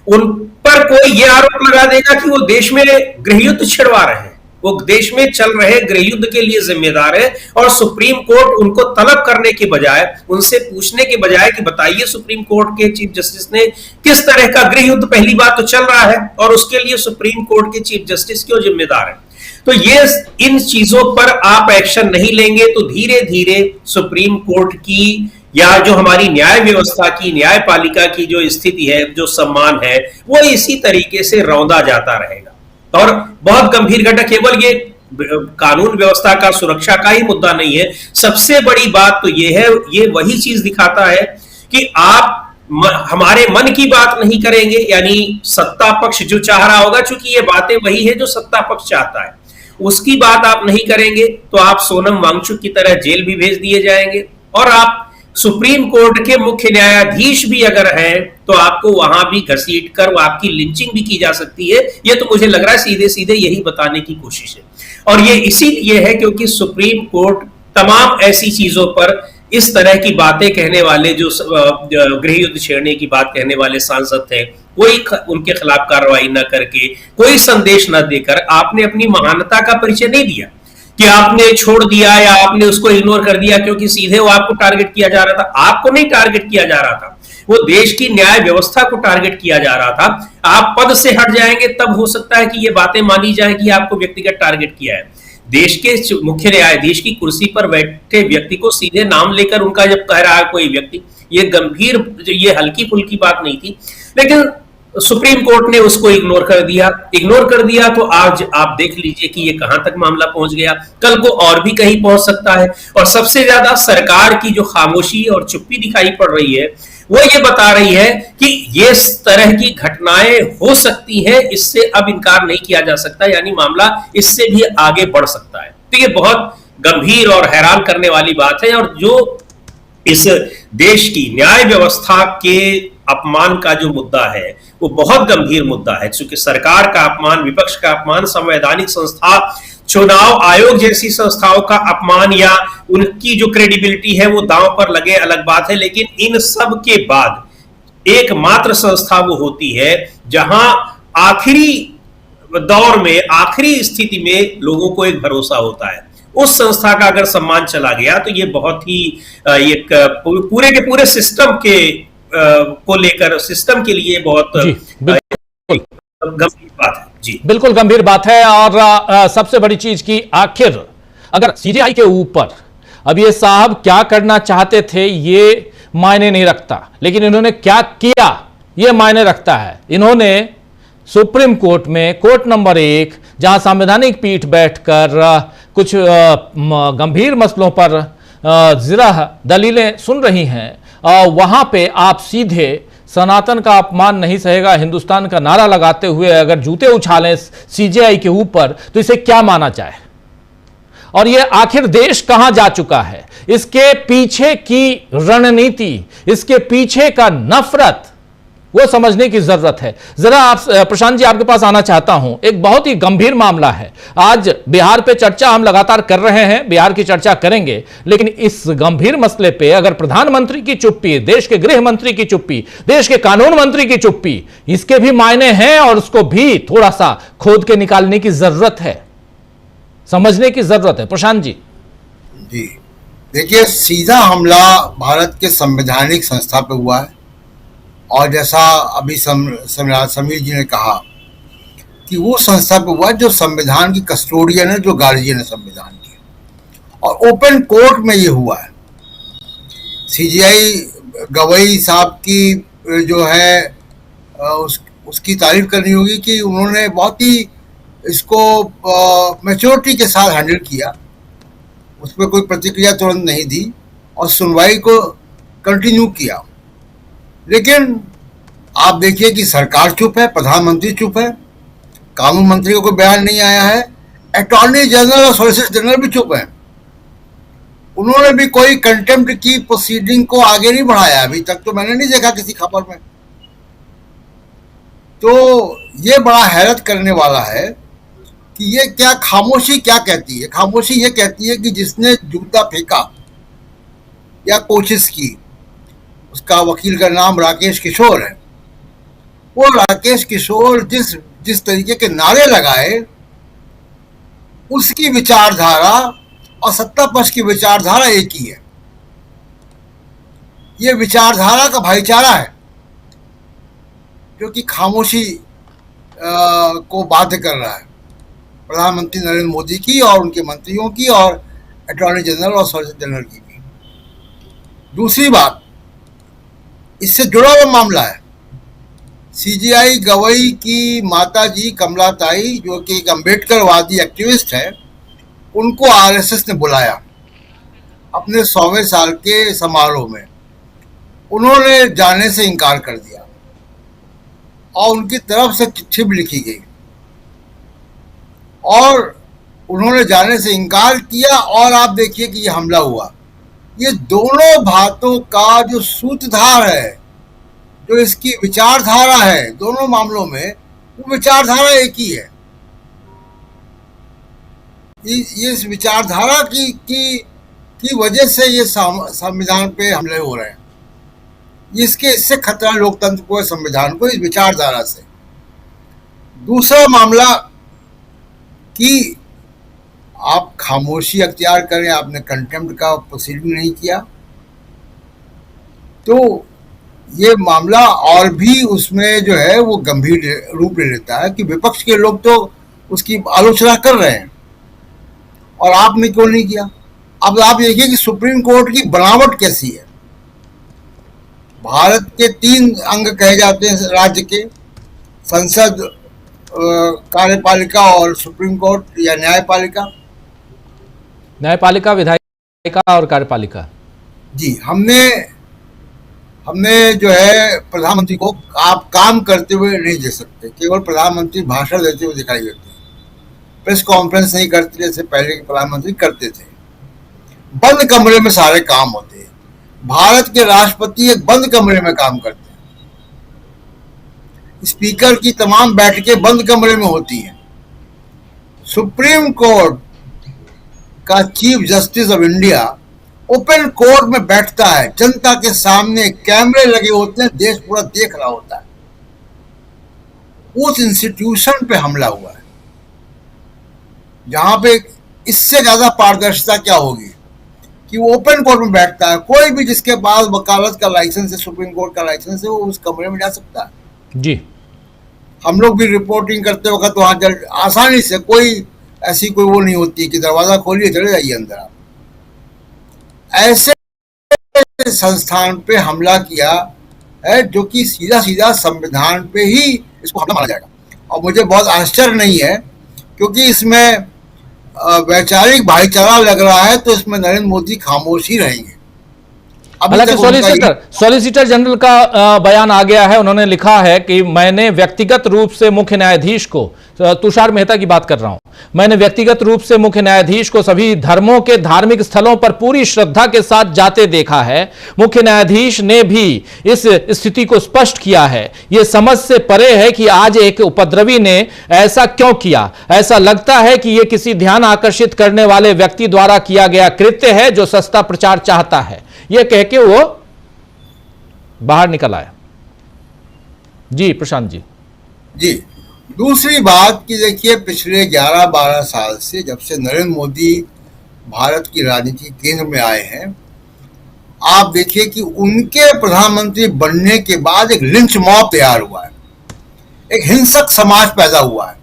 उन पर कोई यह आरोप लगा देगा कि वो देश में गृहयुद्ध छिड़वा रहे हैं, वो देश में चल रहे गृहयुद्ध के लिए जिम्मेदार है। और सुप्रीम कोर्ट उनको तलब करने के बजाय, उनसे पूछने के बजाय कि बताइए सुप्रीम कोर्ट के चीफ जस्टिस ने किस तरह का गृहयुद्ध पहली बात तो चल रहा है, और उसके लिए सुप्रीम कोर्ट के चीफ जस्टिस क्यों जिम्मेदार है। तो ये इन चीजों पर आप एक्शन नहीं लेंगे तो धीरे धीरे सुप्रीम कोर्ट की या जो हमारी न्याय व्यवस्था की, न्यायपालिका की जो स्थिति है, जो सम्मान है, वो इसी तरीके से रौंदा जाता रहेगा। और बहुत गंभीर घटना, केवल ये कानून व्यवस्था का, सुरक्षा का ही मुद्दा नहीं है। सबसे बड़ी बात तो ये है, ये वही चीज दिखाता है कि आप हमारे मन की बात नहीं करेंगे, यानी सत्ता पक्ष जो चाह रहा होगा, चूंकि ये बातें वही है जो सत्ता पक्ष चाहता है, उसकी बात आप नहीं करेंगे तो आप सोनम वांगचुक की तरह जेल भी भेज दिए जाएंगे। और आप सुप्रीम कोर्ट के मुख्य न्यायाधीश भी अगर हैं तो आपको वहां भी घसीट कर आपकी लिंचिंग भी की जा सकती है। ये तो मुझे लग रहा है सीधे सीधे यही बताने की कोशिश है। और ये इसीलिए है क्योंकि सुप्रीम कोर्ट तमाम ऐसी चीजों पर इस तरह की बातें कहने वाले, जो गृहयुद्ध छेड़ने की बात कहने वाले सांसद थे, कोई उनके खिलाफ कार्रवाई न करके, कोई संदेश न देकर आपने अपनी महानता का परिचय नहीं दिया कि आपने छोड़ दिया या आपने उसको इग्नोर कर दिया क्योंकि सीधे वो आपको टारगेट किया जा रहा था। आपको नहीं टारगेट किया जा रहा था, वो देश की न्याय व्यवस्था को टारगेट किया जा रहा था। आप पद से हट जाएंगे तब हो सकता है कि ये बातें मानी जाए कि आपको व्यक्तिगत टारगेट किया है। देश के मुख्य न्यायाधीश की कुर्सी पर बैठे व्यक्ति को सीधे नाम लेकर उनका जब कह रहा है कोई व्यक्ति, ये गंभीर, ये हल्की फुल्की बात नहीं थी। लेकिन सुप्रीम कोर्ट ने उसको इग्नोर कर दिया तो आज आप देख लीजिए कि ये कहां तक मामला पहुंच गया, कल को और भी कहीं पहुंच सकता है। और सबसे ज्यादा सरकार की जो खामोशी और चुप्पी दिखाई पड़ रही है वो ये बता रही है कि ये तरह की घटनाएं हो सकती हैं, इससे अब इनकार नहीं किया जा सकता, यानी मामला इससे भी आगे बढ़ सकता है। तो ये बहुत गंभीर और हैरान करने वाली बात है, और जो इस देश की न्याय व्यवस्था के अपमान का जो मुद्दा है वो बहुत गंभीर मुद्दा है। क्योंकि सरकार का अपमान, विपक्ष का अपमान, संवैधानिक संस्था, चुनाव आयोग जैसी संस्थाओं का अपमान या उनकी जो क्रेडिबिलिटी है वो दांव पर लगे, अलग बात है। लेकिन इन सब के बाद एकमात्र संस्था वो होती है जहां आखिरी दौर में, आखिरी स्थिति में लोगों को एक भरोसा होता है। उस संस्था का अगर सम्मान चला गया तो ये बहुत ही एक पूरे के पूरे सिस्टम के को लेकर, सिस्टम के लिए बहुत गंभीर बात है। जी बिल्कुल गंभीर बात है। और सबसे बड़ी चीज की, आखिर अगर सीजेआई के ऊपर अब ये साहब क्या करना चाहते थे ये मायने नहीं रखता, लेकिन इन्होंने क्या किया ये मायने रखता है। इन्होंने सुप्रीम कोर्ट में, कोर्ट नंबर 1, जहां संवैधानिक पीठ बैठकर कुछ गंभीर मसलों पर ज़रा दलीलें सुन रही हैं, वहां पे आप सीधे सनातन का अपमान नहीं सहेगा हिंदुस्तान का नारा लगाते हुए अगर जूते उछालें सीजेआई के ऊपर, तो इसे क्या माना जाए। और ये आखिर देश कहां जा चुका है, इसके पीछे की रणनीति, इसके पीछे का नफरत, वो समझने की जरूरत है। जरा आप प्रशांत जी आपके पास आना चाहता हूं। एक बहुत ही गंभीर मामला है। आज बिहार पे चर्चा हम लगातार कर रहे हैं, बिहार की चर्चा करेंगे, लेकिन इस गंभीर मसले पे अगर प्रधानमंत्री की चुप्पी, देश के गृह मंत्री की चुप्पी, देश के कानून मंत्री की चुप्पी, इसके भी मायने हैं और उसको भी थोड़ा सा खोद के निकालने की जरूरत है, समझने की जरूरत है। प्रशांत जी। जी देखिए, सीधा हमला भारत के संवैधानिक संस्था पे हुआ है और जैसा अभी समीर जी ने कहा कि वो संस्था पे हुआ जो संविधान की कस्टोडियन है, जो गार्जियन है संविधान की, और ओपन कोर्ट में ये हुआ है। सीजीआई गवई साहब की जो है उसकी तारीफ करनी होगी कि उन्होंने बहुत ही इसको मैच्योरिटी के साथ हैंडल किया, उस पर कोई प्रतिक्रिया तुरंत नहीं दी और सुनवाई को कंटिन्यू किया। लेकिन आप देखिए कि सरकार चुप है, प्रधानमंत्री चुप है, कानून मंत्री का कोई बयान नहीं आया है, अटॉर्नी जनरल और सॉलिसिटर जनरल भी चुप हैं। उन्होंने भी कोई कंटेम्प्ट की प्रोसीडिंग को आगे नहीं बढ़ाया अभी तक, तो मैंने नहीं देखा किसी खबर में। तो ये बड़ा हैरत करने वाला है कि ये क्या खामोशी क्या कहती है। खामोशी ये कहती है कि जिसने जूता फेंका या कोशिश की, उसका वकील का नाम राकेश किशोर है, वो राकेश किशोर जिस तरीके के नारे लगाए, उसकी विचारधारा और सत्ता पक्ष की विचारधारा एक ही है। ये विचारधारा का भाईचारा है जो कि खामोशी को बाध्य कर रहा है प्रधानमंत्री नरेंद्र मोदी की और उनके मंत्रियों की और अटॉर्नी जनरल और सॉलिसिटर जनरल की भी। दूसरी बात, इससे जुड़ा हुआ मामला है, सीजीआई गवई की माताजी कमलाताई जो कि एक अम्बेडकरवादी एक्टिविस्ट है, उनको आरएसएस ने बुलाया अपने 100वें साल के समारोह में। उन्होंने जाने से इनकार कर दिया और उनकी तरफ से चिट्ठी भी लिखी गई और उन्होंने जाने से इनकार किया और आप देखिए कि ये हमला हुआ। ये दोनों बातों का जो सूत्रधार है, जो इसकी विचारधारा है, दोनों मामलों में वो विचारधारा एक ही है। ये इस विचारधारा की वजह से ये संविधान पे हमले हो रहे हैं। इससे खतरा लोकतंत्र को, संविधान को, इस विचारधारा से। दूसरा मामला कि आप खामोशी अख्तियार करें, आपने कंटेम्प्ट का प्रोसीडिंग नहीं किया, तो ये मामला और भी उसमें जो है वो गंभीर रूप ले लेता है कि विपक्ष के लोग तो उसकी आलोचना कर रहे हैं और आपने क्यों नहीं किया। अब आप देखिए कि सुप्रीम कोर्ट की बनावट कैसी है। भारत के 3 अंग कहे जाते हैं राज्य के, संसद, कार्यपालिका और सुप्रीम कोर्ट या न्यायपालिका। न्यायपालिका, विधायिका और कार्यपालिका। जी, हमने जो है प्रधानमंत्री को आप काम करते हुए नहीं देख सकते, केवल प्रधानमंत्री भाषण देते हुए दिखाई देते हैं, प्रेस कॉन्फ्रेंस नहीं करते जैसे पहले के प्रधानमंत्री करते थे। बंद कमरे में सारे काम होते हैं। भारत के राष्ट्रपति एक बंद कमरे में काम करते हैं। स्पीकर की तमाम बैठकें बंद कमरे में होती हैं। सुप्रीम कोर्ट का chief justice of India open court में बैठता है, जनता के सामने कैमरे लगे होते हैं, देश पूरा देख रहा होता है। उस इंस्टीट्यूशन पे हमला हुआ है जहां पे इससे ज्यादा पारदर्शिता क्या होगी कि वो ओपन कोर्ट में बैठता है। कोई भी जिसके पास वकालत का लाइसेंस है, सुप्रीम कोर्ट का लाइसेंस है, वो उस कमरे में जा सकता है। जी, हम लोग भी रिपोर्टिंग करते वक्त वहां आसानी से, कोई ऐसी कोई वो नहीं होती कि दरवाजा खोलिए चले जाइए अंदर। आप ऐसे संस्थान पे हमला किया है जो कि सीधा सीधा संविधान पे ही इसको हमला माना जाएगा। और मुझे बहुत आश्चर्य नहीं है क्योंकि इसमें वैचारिक भाईचारा लग रहा है, तो इसमें नरेंद्र मोदी खामोश ही रहेंगे। हालांकि सॉलिसिटर जनरल का बयान आ गया है। उन्होंने लिखा है कि मैंने व्यक्तिगत रूप से मुख्य न्यायाधीश को, तुषार मेहता की बात कर रहा हूं, मैंने व्यक्तिगत रूप से मुख्य न्यायाधीश को सभी धर्मों के धार्मिक स्थलों पर पूरी श्रद्धा के साथ जाते देखा है। मुख्य न्यायाधीश ने भी इस स्थिति को स्पष्ट किया है। यह समझ से परे है कि आज एक उपद्रवी ने ऐसा क्यों किया। ऐसा लगता है कि यह किसी ध्यान आकर्षित करने वाले व्यक्ति द्वारा किया गया कृत्य है जो सस्ता प्रचार चाहता है। यह कह के वो बाहर निकल आया। जी प्रशांत जी। जी, दूसरी बात कि देखिए, पिछले 11-12 साल से जब से नरेंद्र मोदी भारत की राजनीति केंद्र में आए हैं, आप देखिए कि उनके प्रधानमंत्री बनने के बाद एक लिंच मॉब तैयार हुआ है, एक हिंसक समाज पैदा हुआ है,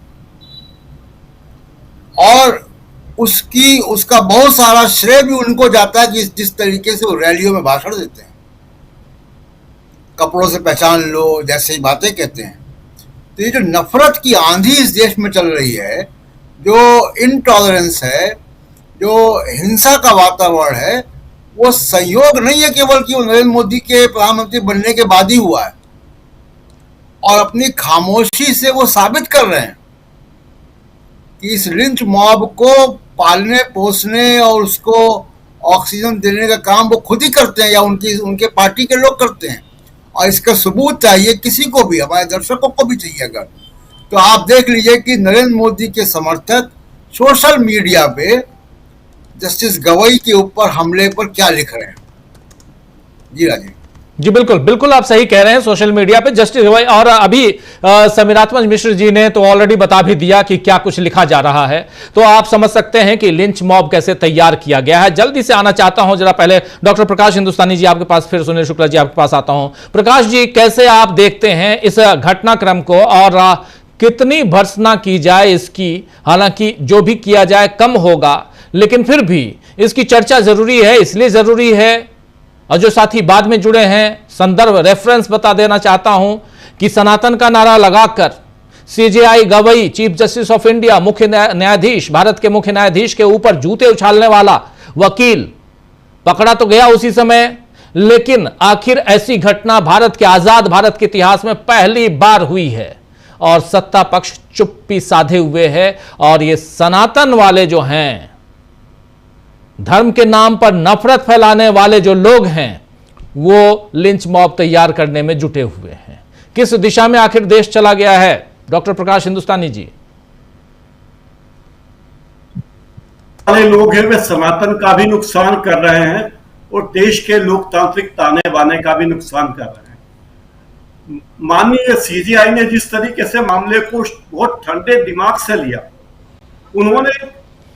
और उसका बहुत सारा श्रेय भी उनको जाता है कि जिस तरीके से वो रैलियों में भाषण देते हैं, कपड़ों से पहचान लो जैसे ही बातें कहते हैं। तो ये जो नफरत की आंधी इस देश में चल रही है, जो इनटॉलरेंस है, जो हिंसा का वातावरण है, वो संयोग नहीं है केवल कि वो नरेंद्र मोदी के प्रधानमंत्री बनने के बाद ही हुआ है, और अपनी खामोशी से वो साबित कर रहे हैं कि इस लिंच मॉब को पालने पोसने और उसको ऑक्सीजन देने का काम वो खुद ही करते हैं या उनके पार्टी के लोग करते हैं। और इसका सबूत चाहिए किसी को भी, हमारे दर्शकों को भी चाहिए अगर, तो आप देख लीजिए कि नरेंद्र मोदी के समर्थक सोशल मीडिया पे जस्टिस गवई के ऊपर हमले पर क्या लिख रहे हैं। जी राजीव जी, बिल्कुल बिल्कुल आप सही कह रहे हैं। सोशल मीडिया पे जस्टिस गवई, और अभी समीरात्मज मिश्र जी ने तो ऑलरेडी बता भी दिया कि क्या कुछ लिखा जा रहा है, तो आप समझ सकते हैं कि लिंच मॉब कैसे तैयार किया गया है। जल्दी से आना चाहता हूं, जरा पहले डॉक्टर प्रकाश हिंदुस्तानी जी आपके पास, फिर सुनील शुक्ला जी आपके पास आता हूं। प्रकाश जी, कैसे आप देखते हैं इस घटनाक्रम को, और कितनी भर्त्सना की जाए इसकी? हालांकि जो भी किया जाए कम होगा, लेकिन फिर भी इसकी चर्चा जरूरी है, इसलिए जरूरी है। और जो साथी बाद में जुड़े हैं, संदर्भ रेफरेंस बता देना चाहता हूं कि सनातन का नारा लगाकर CJI Gavai, chief justice of India, मुख्य न्यायाधीश, भारत के मुख्य न्यायाधीश के ऊपर जूते उछालने वाला वकील पकड़ा तो गया उसी समय, लेकिन आखिर ऐसी घटना भारत के, आजाद भारत के इतिहास में पहली बार हुई है, और सत्ता पक्ष चुप्पी साधे हुए है। और ये सनातन वाले जो हैं, धर्म के नाम पर नफरत फैलाने वाले जो लोग हैं, वो लिंच मॉब तैयार करने में जुटे हुए हैं। किस दिशा में आखिर देश चला गया है, डॉक्टर प्रकाश हिंदुस्तानी जी? वाले लोग हैं वे सनातन का भी नुकसान कर रहे हैं और देश के लोकतांत्रिक ताने बाने का भी नुकसान कर रहे हैं। माननीय सीजीआई ने जिस तरीके से मामले को बहुत ठंडे दिमाग से लिया, उन्होंने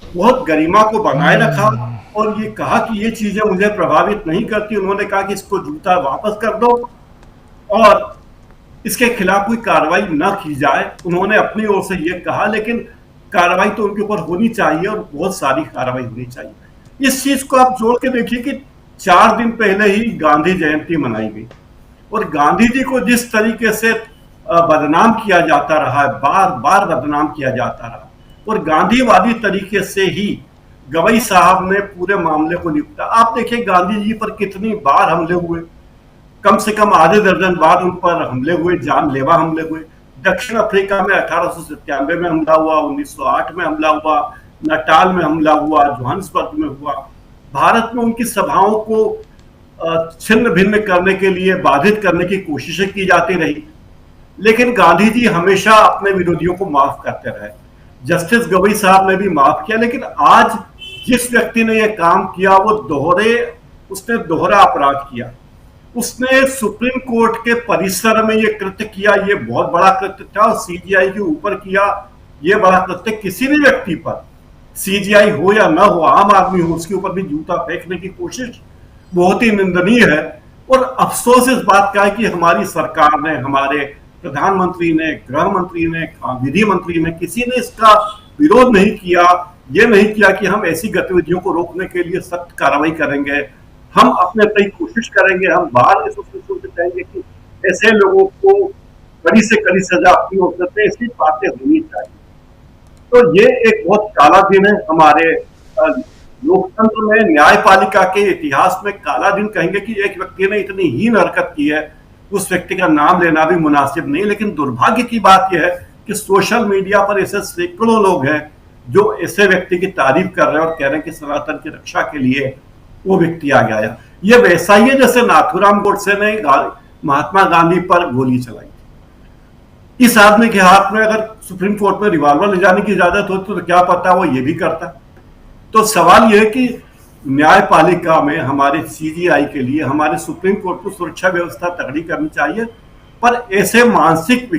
बहुत गरिमा को बनाए रखा और ये कहा कि ये चीजें मुझे प्रभावित नहीं करती। उन्होंने कहा कि इसको जूता वापस कर दो और इसके खिलाफ कोई कार्रवाई न की जाए। उन्होंने अपनी ओर से ये कहा, लेकिन कार्रवाई तो उनके ऊपर होनी चाहिए और बहुत सारी कार्रवाई होनी चाहिए। इस चीज को आप जोड़ के देखिए कि 4 दिन पहले ही गांधी जयंती मनाई गई और गांधी जी को जिस तरीके से बदनाम किया जाता रहा है, बार बार बदनाम किया जाता रहा, और गांधीवादी तरीके से ही गवई साहब ने पूरे मामले को निपटा। आप देखिए गांधी जी पर कितनी बार हमले हुए, कम से कम आधे दर्जन बार उन पर हमले हुए, जानलेवा हमले हुए। दक्षिण अफ्रीका में 1897 में हमला हुआ, 1908 में हमला हुआ, नटाल में हमला हुआ, जोहान्सबर्ग में हुआ। भारत में उनकी सभाओं को छिन्न भिन्न करने के लिए, बाधित करने की कोशिशें की जाती रही, लेकिन गांधी जी हमेशा अपने विरोधियों को माफ करते रहे। जस्टिस गवई साहब ने भी माफ किया, लेकिन आज जिस व्यक्ति ने यह काम किया वो उसने दोहरा अपराध किया। उसने सुप्रीम कोर्ट के परिसर में यह कृत्य किया, ये बहुत बड़ा कृत्य था, और सीजीआई के ऊपर किया यह बड़ा कृत्य। किसी भी व्यक्ति पर, सीजीआई हो या ना हो, आम आदमी हो, उसके ऊपर भी जूता फेंकने की कोशिश बहुत ही निंदनीय है। और अफसोस इस बात का है कि हमारी सरकार ने, हमारे प्रधानमंत्री ने, गृह मंत्री ने, विधि मंत्री ने, किसी ने इसका विरोध नहीं किया। ये नहीं किया कि हम ऐसी गतिविधियों को रोकने के लिए सख्त कार्रवाई करेंगे, हम अपने अपनी कोशिश करेंगे, हम बाहर से कहेंगे कि ऐसे लोगों को कड़ी से कड़ी सजा अपनी ओर से, ऐसी बातें होनी चाहिए। तो ये एक बहुत काला दिन है हमारे लोकतंत्र में न्यायपालिका के इतिहास में काला दिन कहेंगे कि एक व्यक्ति ने इतनी हीन हरकत की है, उस व्यक्ति का नाम लेना भी मुनासिब नहीं। लेकिन दुर्भाग्य की बात यह है कि सोशल मीडिया पर ऐसे सैकड़ों लोग हैं जो ऐसे व्यक्ति की तारीफ कर रहे हैं और कह रहे हैं कि सनातन की रक्षा के लिए वो व्यक्ति आगे आया। ये वैसा ही है जैसे नाथूराम गोडसे ने महात्मा गांधी पर गोली चलाई। इस आदमी के हाथ में अगर सुप्रीम कोर्ट में रिवॉल्वर ले जाने की इजाजत होती तो क्या पता वो ये भी करता। तो सवाल यह है कि न्यायपालिका में हमारे सीजीआई के लिए हमारे सुप्रीम कोर्ट को सुरक्षा व्यवस्था तगड़ी करनी चाहिए, पर ऐसे मानसिक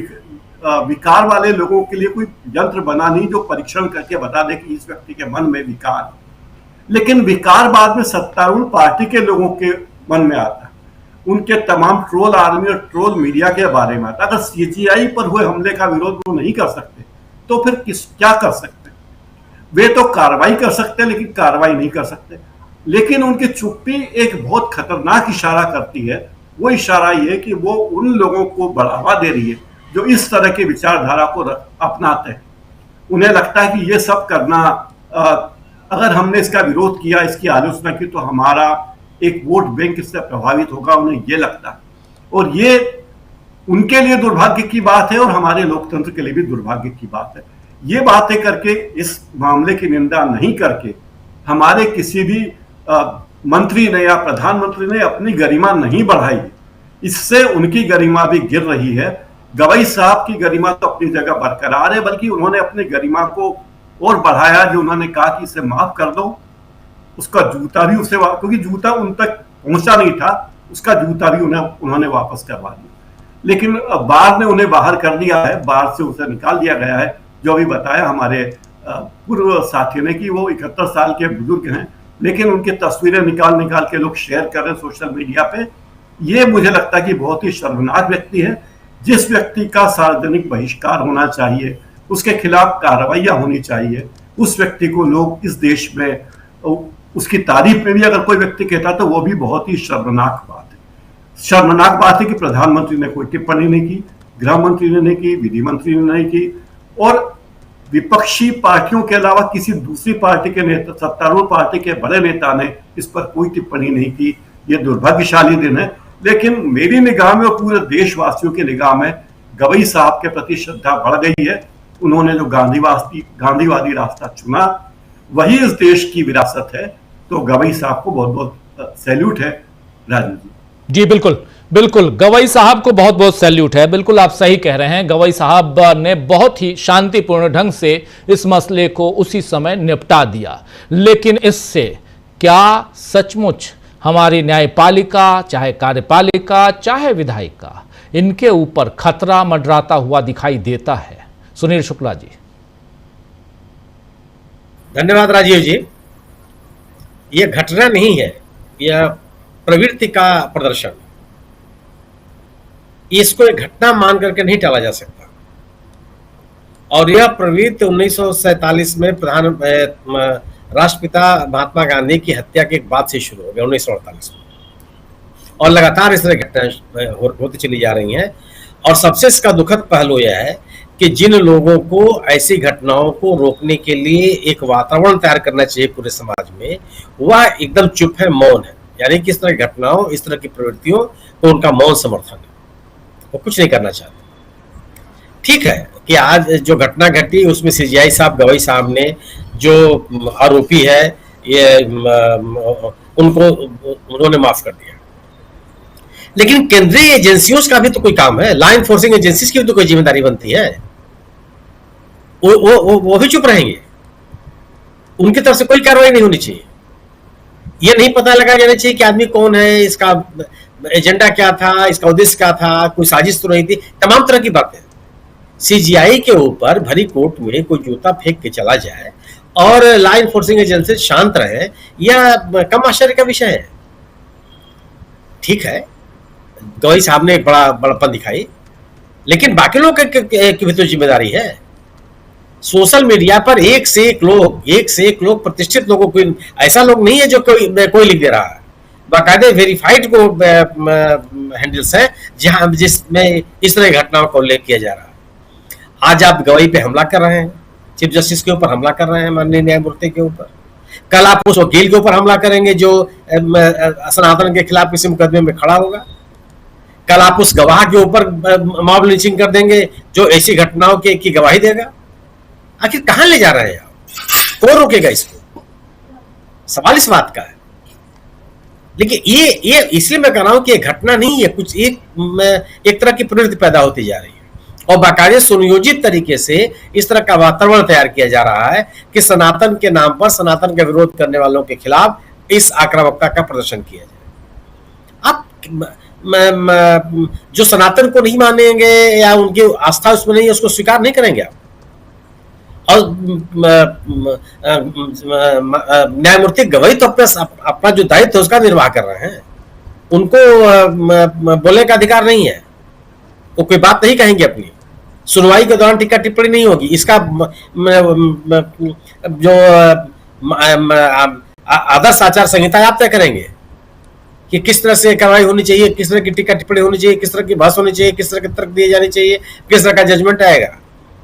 विकार वाले लोगों के लिए कोई यंत्र बना नहीं जो परीक्षण करके बता दे कि इस व्यक्ति के मन में विकार है। लेकिन विकार बाद में सत्तारूढ़ पार्टी के लोगों के मन में आता है, उनके तमाम ट्रोल आर्मी और ट्रोल मीडिया के बारे में आता। अगर सीजीआई पर हुए हमले का विरोध वो नहीं कर सकते तो फिर क्या कर सकते? वे तो कार्रवाई कर सकते हैं लेकिन कार्रवाई नहीं कर सकते। लेकिन उनकी चुप्पी एक बहुत खतरनाक इशारा करती है। वो इशारा ये कि वो उन लोगों को बढ़ावा दे रही है जो इस तरह की विचारधारा को अपनाते हैं। उन्हें लगता है कि ये सब करना, अगर हमने इसका विरोध किया, इसकी आलोचना की तो हमारा एक वोट बैंक इससे प्रभावित होगा, उन्हें ये लगता है। और ये उनके लिए दुर्भाग्य की बात है और हमारे लोकतंत्र के लिए भी दुर्भाग्य की बात है। ये बातें करके, इस मामले की निंदा नहीं करके हमारे किसी भी मंत्री ने या प्रधानमंत्री ने अपनी गरिमा नहीं बढ़ाई। इससे उनकी गरिमा भी गिर रही है। गवई साहब की गरिमा तो अपनी जगह बरकरार है, बल्कि उन्होंने अपनी गरिमा को और बढ़ाया जो उन्होंने कहा कि इसे माफ कर दो। उसका जूता भी उसे, क्योंकि जूता उन तक पहुंचा नहीं था, उसका जूता भी उन्होंने वापस करवा दिया। लेकिन बार ने उन्हें बाहर कर दिया है, बार से उसे निकाल दिया गया है। जो अभी बताया हमारे पूर्व साथी ने कि वो 71 साल के बुजुर्ग हैं, लेकिन उनकी तस्वीरें निकाल के लोग शेयर कर रहे हैं सोशल मीडिया पे। ये मुझे लगता है कि बहुत ही शर्मनाक व्यक्ति है। जिस व्यक्ति का सार्वजनिक बहिष्कार होना चाहिए, उसके खिलाफ कार्रवाइयां होनी चाहिए, उस व्यक्ति को लोग इस देश में, उसकी तारीफ में भी अगर कोई व्यक्ति कहता तो वो भी बहुत ही शर्मनाक बात है। शर्मनाक बात है कि प्रधानमंत्री ने कोई टिप्पणी नहीं की, गृह मंत्री ने नहीं की, विधि मंत्री ने नहीं की, और विपक्षी पार्टियों के अलावा किसी दूसरी पार्टी के नेता, सत्तारूढ़ पार्टी के बड़े नेता ने इस पर कोई टिप्पणी नहीं की। ये दुर्भाग्यशाली दिन है। लेकिन मेरी निगाह में और पूरे देशवासियों की निगाह में गवई साहब के प्रति श्रद्धा बढ़ गई है। उन्होंने जो गांधीवादी रास्ता चुना वही इस देश की विरासत है। तो गवई साहब को बहुत बहुत सैल्यूट है। राजीव जी बिल्कुल बिल्कुल, गवई साहब को बहुत बहुत सैल्यूट है। बिल्कुल आप सही कह रहे हैं। गवई साहब ने बहुत ही शांतिपूर्ण ढंग से इस मसले को उसी समय निपटा दिया। लेकिन इससे क्या सचमुच हमारी न्यायपालिका, चाहे कार्यपालिका, चाहे विधायिका, इनके ऊपर खतरा मंडराता हुआ दिखाई देता है? सुनील शुक्ला जी। धन्यवाद राजीव जी। यह घटना नहीं है, यह प्रवृत्ति का प्रदर्शन। इसको एक घटना मान करके नहीं टाला जा सकता। और यह प्रवृत्ति 1947 में राष्ट्रपिता महात्मा गांधी की हत्या के बाद से शुरू हो गया, 1948 में, और लगातार इस तरह घटनाएं होती चली जा रही हैं। और सबसे इसका दुखद पहलू यह है कि जिन लोगों को ऐसी घटनाओं को रोकने के लिए एक वातावरण तैयार करना चाहिए पूरे समाज में, वह एकदम चुप है, मौन है। यानी कि इस तरह की घटनाओं, इस तरह की प्रवृत्तियों को उनका मौन समर्थन है, वो कुछ नहीं करना चाहते। ठीक है कि आज जो घटना घटी उसमें सीजीआई साहब, गवई साहब ने, जो आरोपी है, ये उनको उन्होंने माफ कर दिया। लेकिन केंद्रीय एजेंसियों का भी तो कोई काम है, लॉ एनफोर्सिंग एजेंसीज की भी तो कोई जिम्मेदारी बनती है। वो भी चुप रहेंगे? उनकी तरफ से कोई कार्रवाई नहीं होनी चाहिए? ये नहीं पता लगाया जाना चाहिए कि आदमी कौन है, इसका एजेंडा क्या था, इसका उद्देश्य क्या था, कोई साजिश तो नहीं थी? तमाम तरह की बातें। सीजीआई के ऊपर भरी कोर्ट में कोई जूता फेंक के चला जाए और लॉ एनफोर्सिंग एजेंसी शांत रहे, यह कम आश्चर्य का विषय है। ठीक है, गवई साहब ने बड़प्पन दिखाई, लेकिन बाकी लोग की भी तो जिम्मेदारी है। सोशल मीडिया पर एक से एक लोग प्रतिष्ठित लोगों को, ऐसा लोग नहीं है जो कोई लिख दे रहा है। बाकायदे वेरीफाइड को हैंडल्स है जिसमें इस तरह घटनाओं का उल्लेख किया जा रहा है। आज आप गवई पे हमला कर रहे हैं, चीफ जस्टिस के ऊपर हमला कर रहे हैं, माननीय न्यायमूर्ति के ऊपर। कल आप उस वकील के ऊपर हमला करेंगे जो सनातन के खिलाफ किसी मुकदमे में खड़ा होगा। कल आप उस गवाह के ऊपर मॉब लिंचिंग कर देंगे जो ऐसी घटनाओं की गवाही देगा। आखिर कहां ले जा रहे हैं आप? कौन रोकेगा इसको? सवाल इस बात का है। लेकिन ये इसलिए मैं कह रहा हूं कि ये घटना नहीं है, कुछ एक तरह की प्रवृत्ति पैदा होती जा रही है और बाकायदे सुनियोजित तरीके से इस तरह का वातावरण तैयार किया जा रहा है कि सनातन के नाम पर सनातन का विरोध करने वालों के खिलाफ इस आक्रामकता का प्रदर्शन किया जाए। आप जो सनातन को नहीं मानेंगे या उनकी आस्था उसमें नहीं है, उसको स्वीकार नहीं करेंगे आप। और न्यायमूर्ति गवई तो अपना जो दायित्व है उसका निर्वाह कर रहे हैं, उनको बोलने का अधिकार नहीं है, वो कोई बात नहीं कहेंगे अपनी। सुनवाई के दौरान टीका टिप्पणी नहीं होगी। इसका जो आदर्श आचार संहिता आप तय करेंगे कि किस तरह से कार्रवाई होनी चाहिए, किस तरह की टीका टिप्पणी होनी चाहिए, किस तरह की बहस होनी चाहिए, किस तरह के तर्क दिए जाने चाहिए, किस तरह का जजमेंट आएगा,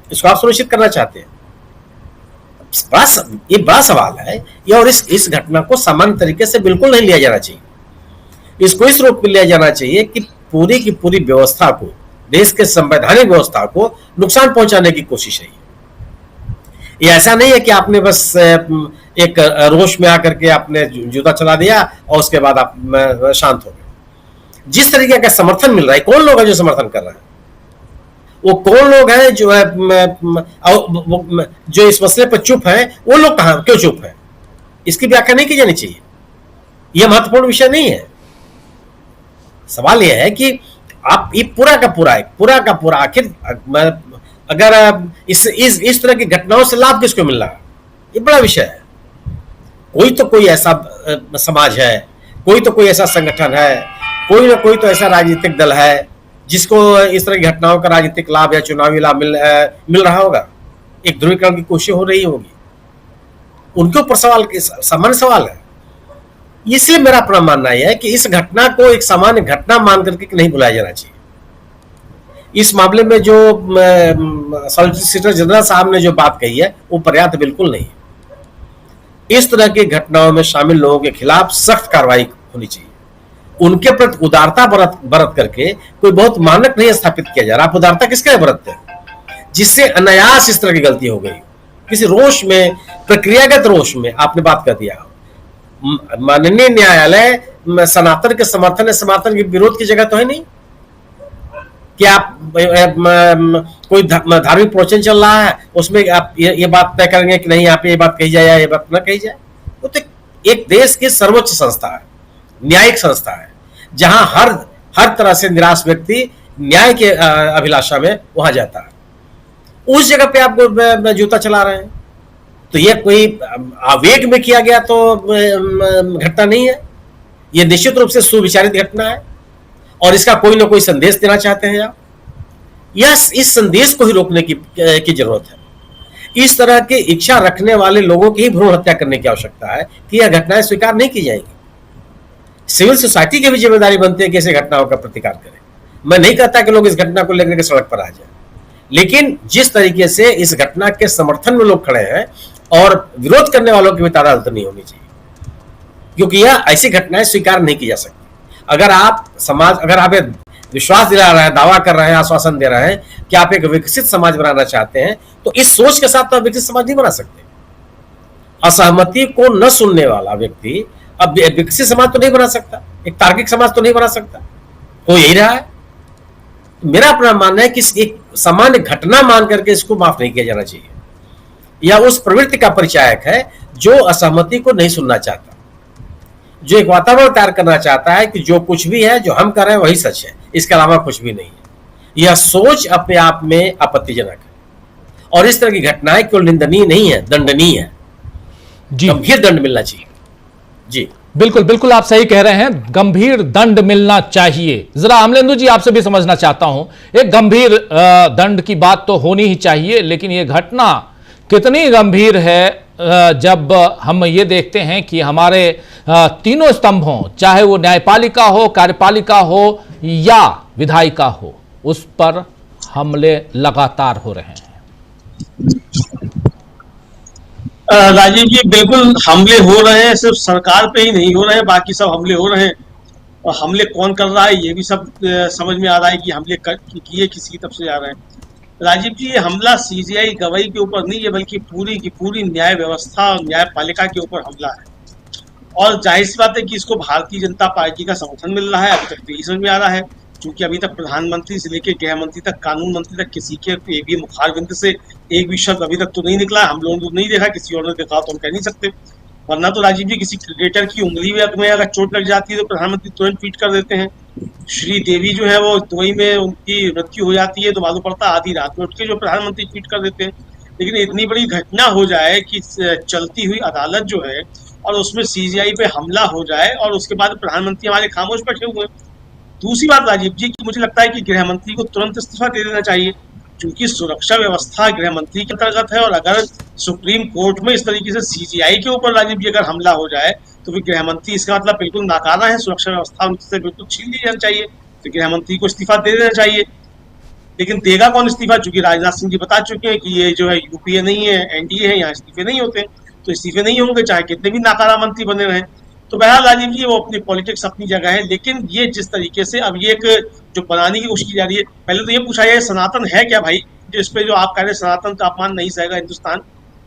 इसको आप सुनिश्चित करना चाहते हैं। ये बड़ा सवाल है ये, और इस घटना को सामान्य तरीके से बिल्कुल नहीं लिया जाना चाहिए। इसको इस रूप में लिया जाना चाहिए कि पूरी की पूरी व्यवस्था को, देश के संवैधानिक व्यवस्था को नुकसान पहुंचाने की कोशिश है। ये ऐसा नहीं है कि आपने बस एक रोष में आकर के आपने जूता चला दिया और उसके बाद आप शांत हो गए। जिस तरीके का समर्थन मिल रहा है, कौन लोग हैं जो समर्थन कर रहे हैं, वो कौन लोग हैं जो इस मसले पर चुप हैं, वो लोग कहां क्यों चुप हैं, इसकी व्याख्या नहीं की जानी चाहिए। यह महत्वपूर्ण विषय नहीं है। सवाल यह है कि आप ये पूरा का पूरा आखिर अगर इस तरह की घटनाओं से लाभ किसको मिल रहा है, ये बड़ा विषय है। कोई ऐसा समाज है, कोई ऐसा संगठन है, कोई ना कोई तो ऐसा राजनीतिक दल है जिसको इस तरह की घटनाओं का राजनीतिक लाभ या चुनावी लाभ मिल रहा होगा। एक ध्रुवीकरण की कोशिश हो रही होगी, उनके ऊपर सामान्य सवाल है। इसलिए मेरा अपना मानना यह है कि इस घटना को एक सामान्य घटना मान करके नहीं बुलाया जाना चाहिए। इस मामले में जो सॉलिसिटर जनरल साहब ने जो बात कही है वो पर्याप्त बिल्कुल नहीं है। इस तरह की घटनाओं में शामिल लोगों के खिलाफ सख्त कार्रवाई होनी चाहिए। उनके प्रति उदारता बरत करके कोई बहुत मानक नहीं स्थापित किया जा रहा। आप उदारता किसके लिए बरतते हैं? जिससे अनायास इस तरह की गलती हो गई, किसी रोष में, प्रक्रियागत रोष में आपने बात कर दिया। माननीय न्यायालय सनातन के समर्थन, सनातन के विरोध की जगह तो है नहीं कि आप कोई धार्मिक प्रवचन चल रहा है उसमें आप ये बात तय करेंगे कि नहीं यहाँ पे ये बात कही जाए या ये बात न कही जाए। वो तो एक देश की सर्वोच्च संस्था है, न्यायिक संस्था है, जहां हर तरह से निराश व्यक्ति न्याय के अभिलाषा में वहां जाता है। उस जगह पे आप जूता चला रहे हैं, तो यह कोई आवेग में किया गया तो घटना नहीं है। यह निश्चित रूप से सुविचारित घटना है और इसका कोई ना कोई संदेश देना चाहते हैं आप। इस संदेश को ही रोकने की जरूरत है। इस तरह की इच्छा रखने वाले लोगों की ही भ्रूण हत्या करने की आवश्यकता है कि यह घटनाएं स्वीकार नहीं की जाएंगी। सिविल सोसाइटी की भी जिम्मेदारी बनती है कि ऐसी घटनाओं का प्रतिकार करें। मैं नहीं कहता कि लोग इस घटना को लेकर के सड़क पर आ जाए, लेकिन जिस तरीके से इस घटना के समर्थन में लोग खड़े हैं और विरोध करने वालों की भी तादाद नहीं होनी चाहिए, क्योंकि यह ऐसी घटनाएं स्वीकार नहीं की जा सकती। अगर आप एक विश्वास दिला रहे हैं, दावा कर रहे हैं, आश्वासन दे रहे हैं कि आप एक विकसित समाज बनाना चाहते हैं, तो इस सोच के साथ तो आप विकसित समाज नहीं बना सकते। असहमति को न सुनने वाला व्यक्ति अब विकसित समाज तो नहीं बना सकता, एक तार्किक समाज तो नहीं बना सकता। हो यही रहा है। मेरा अपना मानना है कि एक सामान्य घटना मान करके इसको माफ नहीं किया जाना चाहिए, या उस प्रवृत्ति का परिचायक है जो असहमति को नहीं सुनना चाहता, जो एक वातावरण तैयार करना चाहता है कि जो कुछ भी है, जो हम कर रहे हैं वही सच है, इसके अलावा कुछ भी नहीं है। यह सोच अपने आप में आपत्तिजनक है और इस तरह की घटनाएं केवल निंदनीय नहीं है, दंडनीय है। गंभीर दंड मिलना चाहिए। जी बिल्कुल आप सही कह रहे हैं, गंभीर दंड मिलना चाहिए। जरा अमलेंदु जी आपसे भी समझना चाहता हूं, एक गंभीर दंड की बात तो होनी ही चाहिए, लेकिन यह घटना कितनी गंभीर है जब हम ये देखते हैं कि हमारे तीनों स्तंभों, चाहे वो न्यायपालिका हो, कार्यपालिका हो या विधायिका हो, उस पर हमले लगातार हो रहे हैं। राजीव जी, बिल्कुल हमले हो रहे हैं, सिर्फ सरकार पे ही नहीं हो रहे हैं, बाकी सब हमले हो रहे हैं। और हमले कौन कर रहा है ये भी सब समझ में आ रहा है कि हमले किए किसी तरफ से जा रहे हैं। राजीव जी, ये हमला सीजीआई गवाही के ऊपर नहीं है, बल्कि पूरी की पूरी न्याय व्यवस्था और न्यायपालिका के ऊपर हमला है। और जाहिर सी बात है कि इसको भारतीय जनता पार्टी का समर्थन मिल रहा है। अभी तक तो यही समझ में आ रहा है, क्योंकि अभी तक प्रधानमंत्री से लेकर गृह मंत्री तक, कानून मंत्री तक, किसी के एक भी मुखारबिंद से एक भी शब्द अभी तक तो नहीं निकला। हम लोगों ने नहीं देखा, किसी और ने देखा तो हम कह नहीं सकते। वरना तो राजीव जी, किसी क्रिकेटर की उंगली में अगर चोट लग जाती है तो प्रधानमंत्री तुरंत ट्वीट कर देते हैं। श्री देवी जो है वो दुबई में उनकी मृत्यु हो जाती है तो मालूम पड़ता आधी रात में उठ के जो प्रधानमंत्री ट्वीट कर देते हैं। लेकिन इतनी बड़ी घटना हो जाए कि चलती हुई अदालत जो है और उसमें सीजीआई पे हमला हो जाए और उसके बाद प्रधानमंत्री हमारे खामोश बैठे हुए। दूसरी बात राजीव जी, कि मुझे लगता है कि गृह मंत्री को तुरंत इस्तीफा दे देना चाहिए, क्योंकि सुरक्षा व्यवस्था गृह मंत्री के अंतर्गत है। और अगर सुप्रीम कोर्ट में इस तरीके से सीजीआई के ऊपर राजीव जी अगर हमला हो जाए तो फिर गृह मंत्री, इसका मतलब बिल्कुल नाकारा है, सुरक्षा व्यवस्था उनसे बिल्कुल छीन ली जानी चाहिए। तो गृह मंत्री को इस्तीफा दे देना चाहिए। लेकिन देगा कौन इस्तीफा? चूंकि राजनाथ सिंह जी बता चुके हैं कि ये जो है यूपीए नहीं है, एनडीए है, यहाँ इस्तीफे नहीं होते, तो इस्तीफे नहीं होंगे चाहे कितने भी नाकारा मंत्री बने रहे। तो बहरहाल राजीव जी, वो अपनी पॉलिटिक्स अपनी जगह है, लेकिन ये जिस तरीके से अब ये एक जो बनाने की कोशिश की जा रही है, पहले तो ये पूछा जाए सनातन है क्या भाई? जिस पे जो आप कह रहे हैं सनातन का अपमान नहीं सहेगा हिंदुस्तान,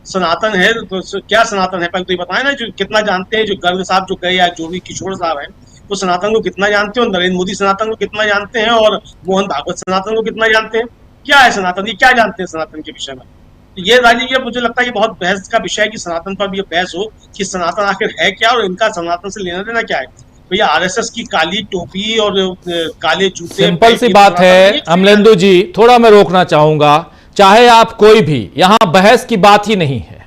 सनातन है तो क्या सनातन है? पहले तो ये बताए ना, जो कितना जानते हैं, जो गर्ग साहब जो गए या जो भी किशोर साहब हैं वो सनातन को कितना जानते हैं, और नरेंद्र मोदी सनातन को कितना जानते हैं, और मोहन भागवत सनातन को कितना जानते हैं? क्या है सनातन? ये क्या जानते हैं सनातन के विषय में? ये राजीव जी, मुझे लगता है कि बहुत बहस का विषय है कि सनातन पर भी बहस हो कि सनातन आखिर है क्या और इनका सनातन से लेना देना क्या है। भैया, आरएसएस की काली टोपी और काले जूते, सिंपल सी बात है अमलेंदु जी, थोड़ा मैं रोकना चाहूंगा। चाहे आप कोई भी, यहां बहस की बात ही नहीं है।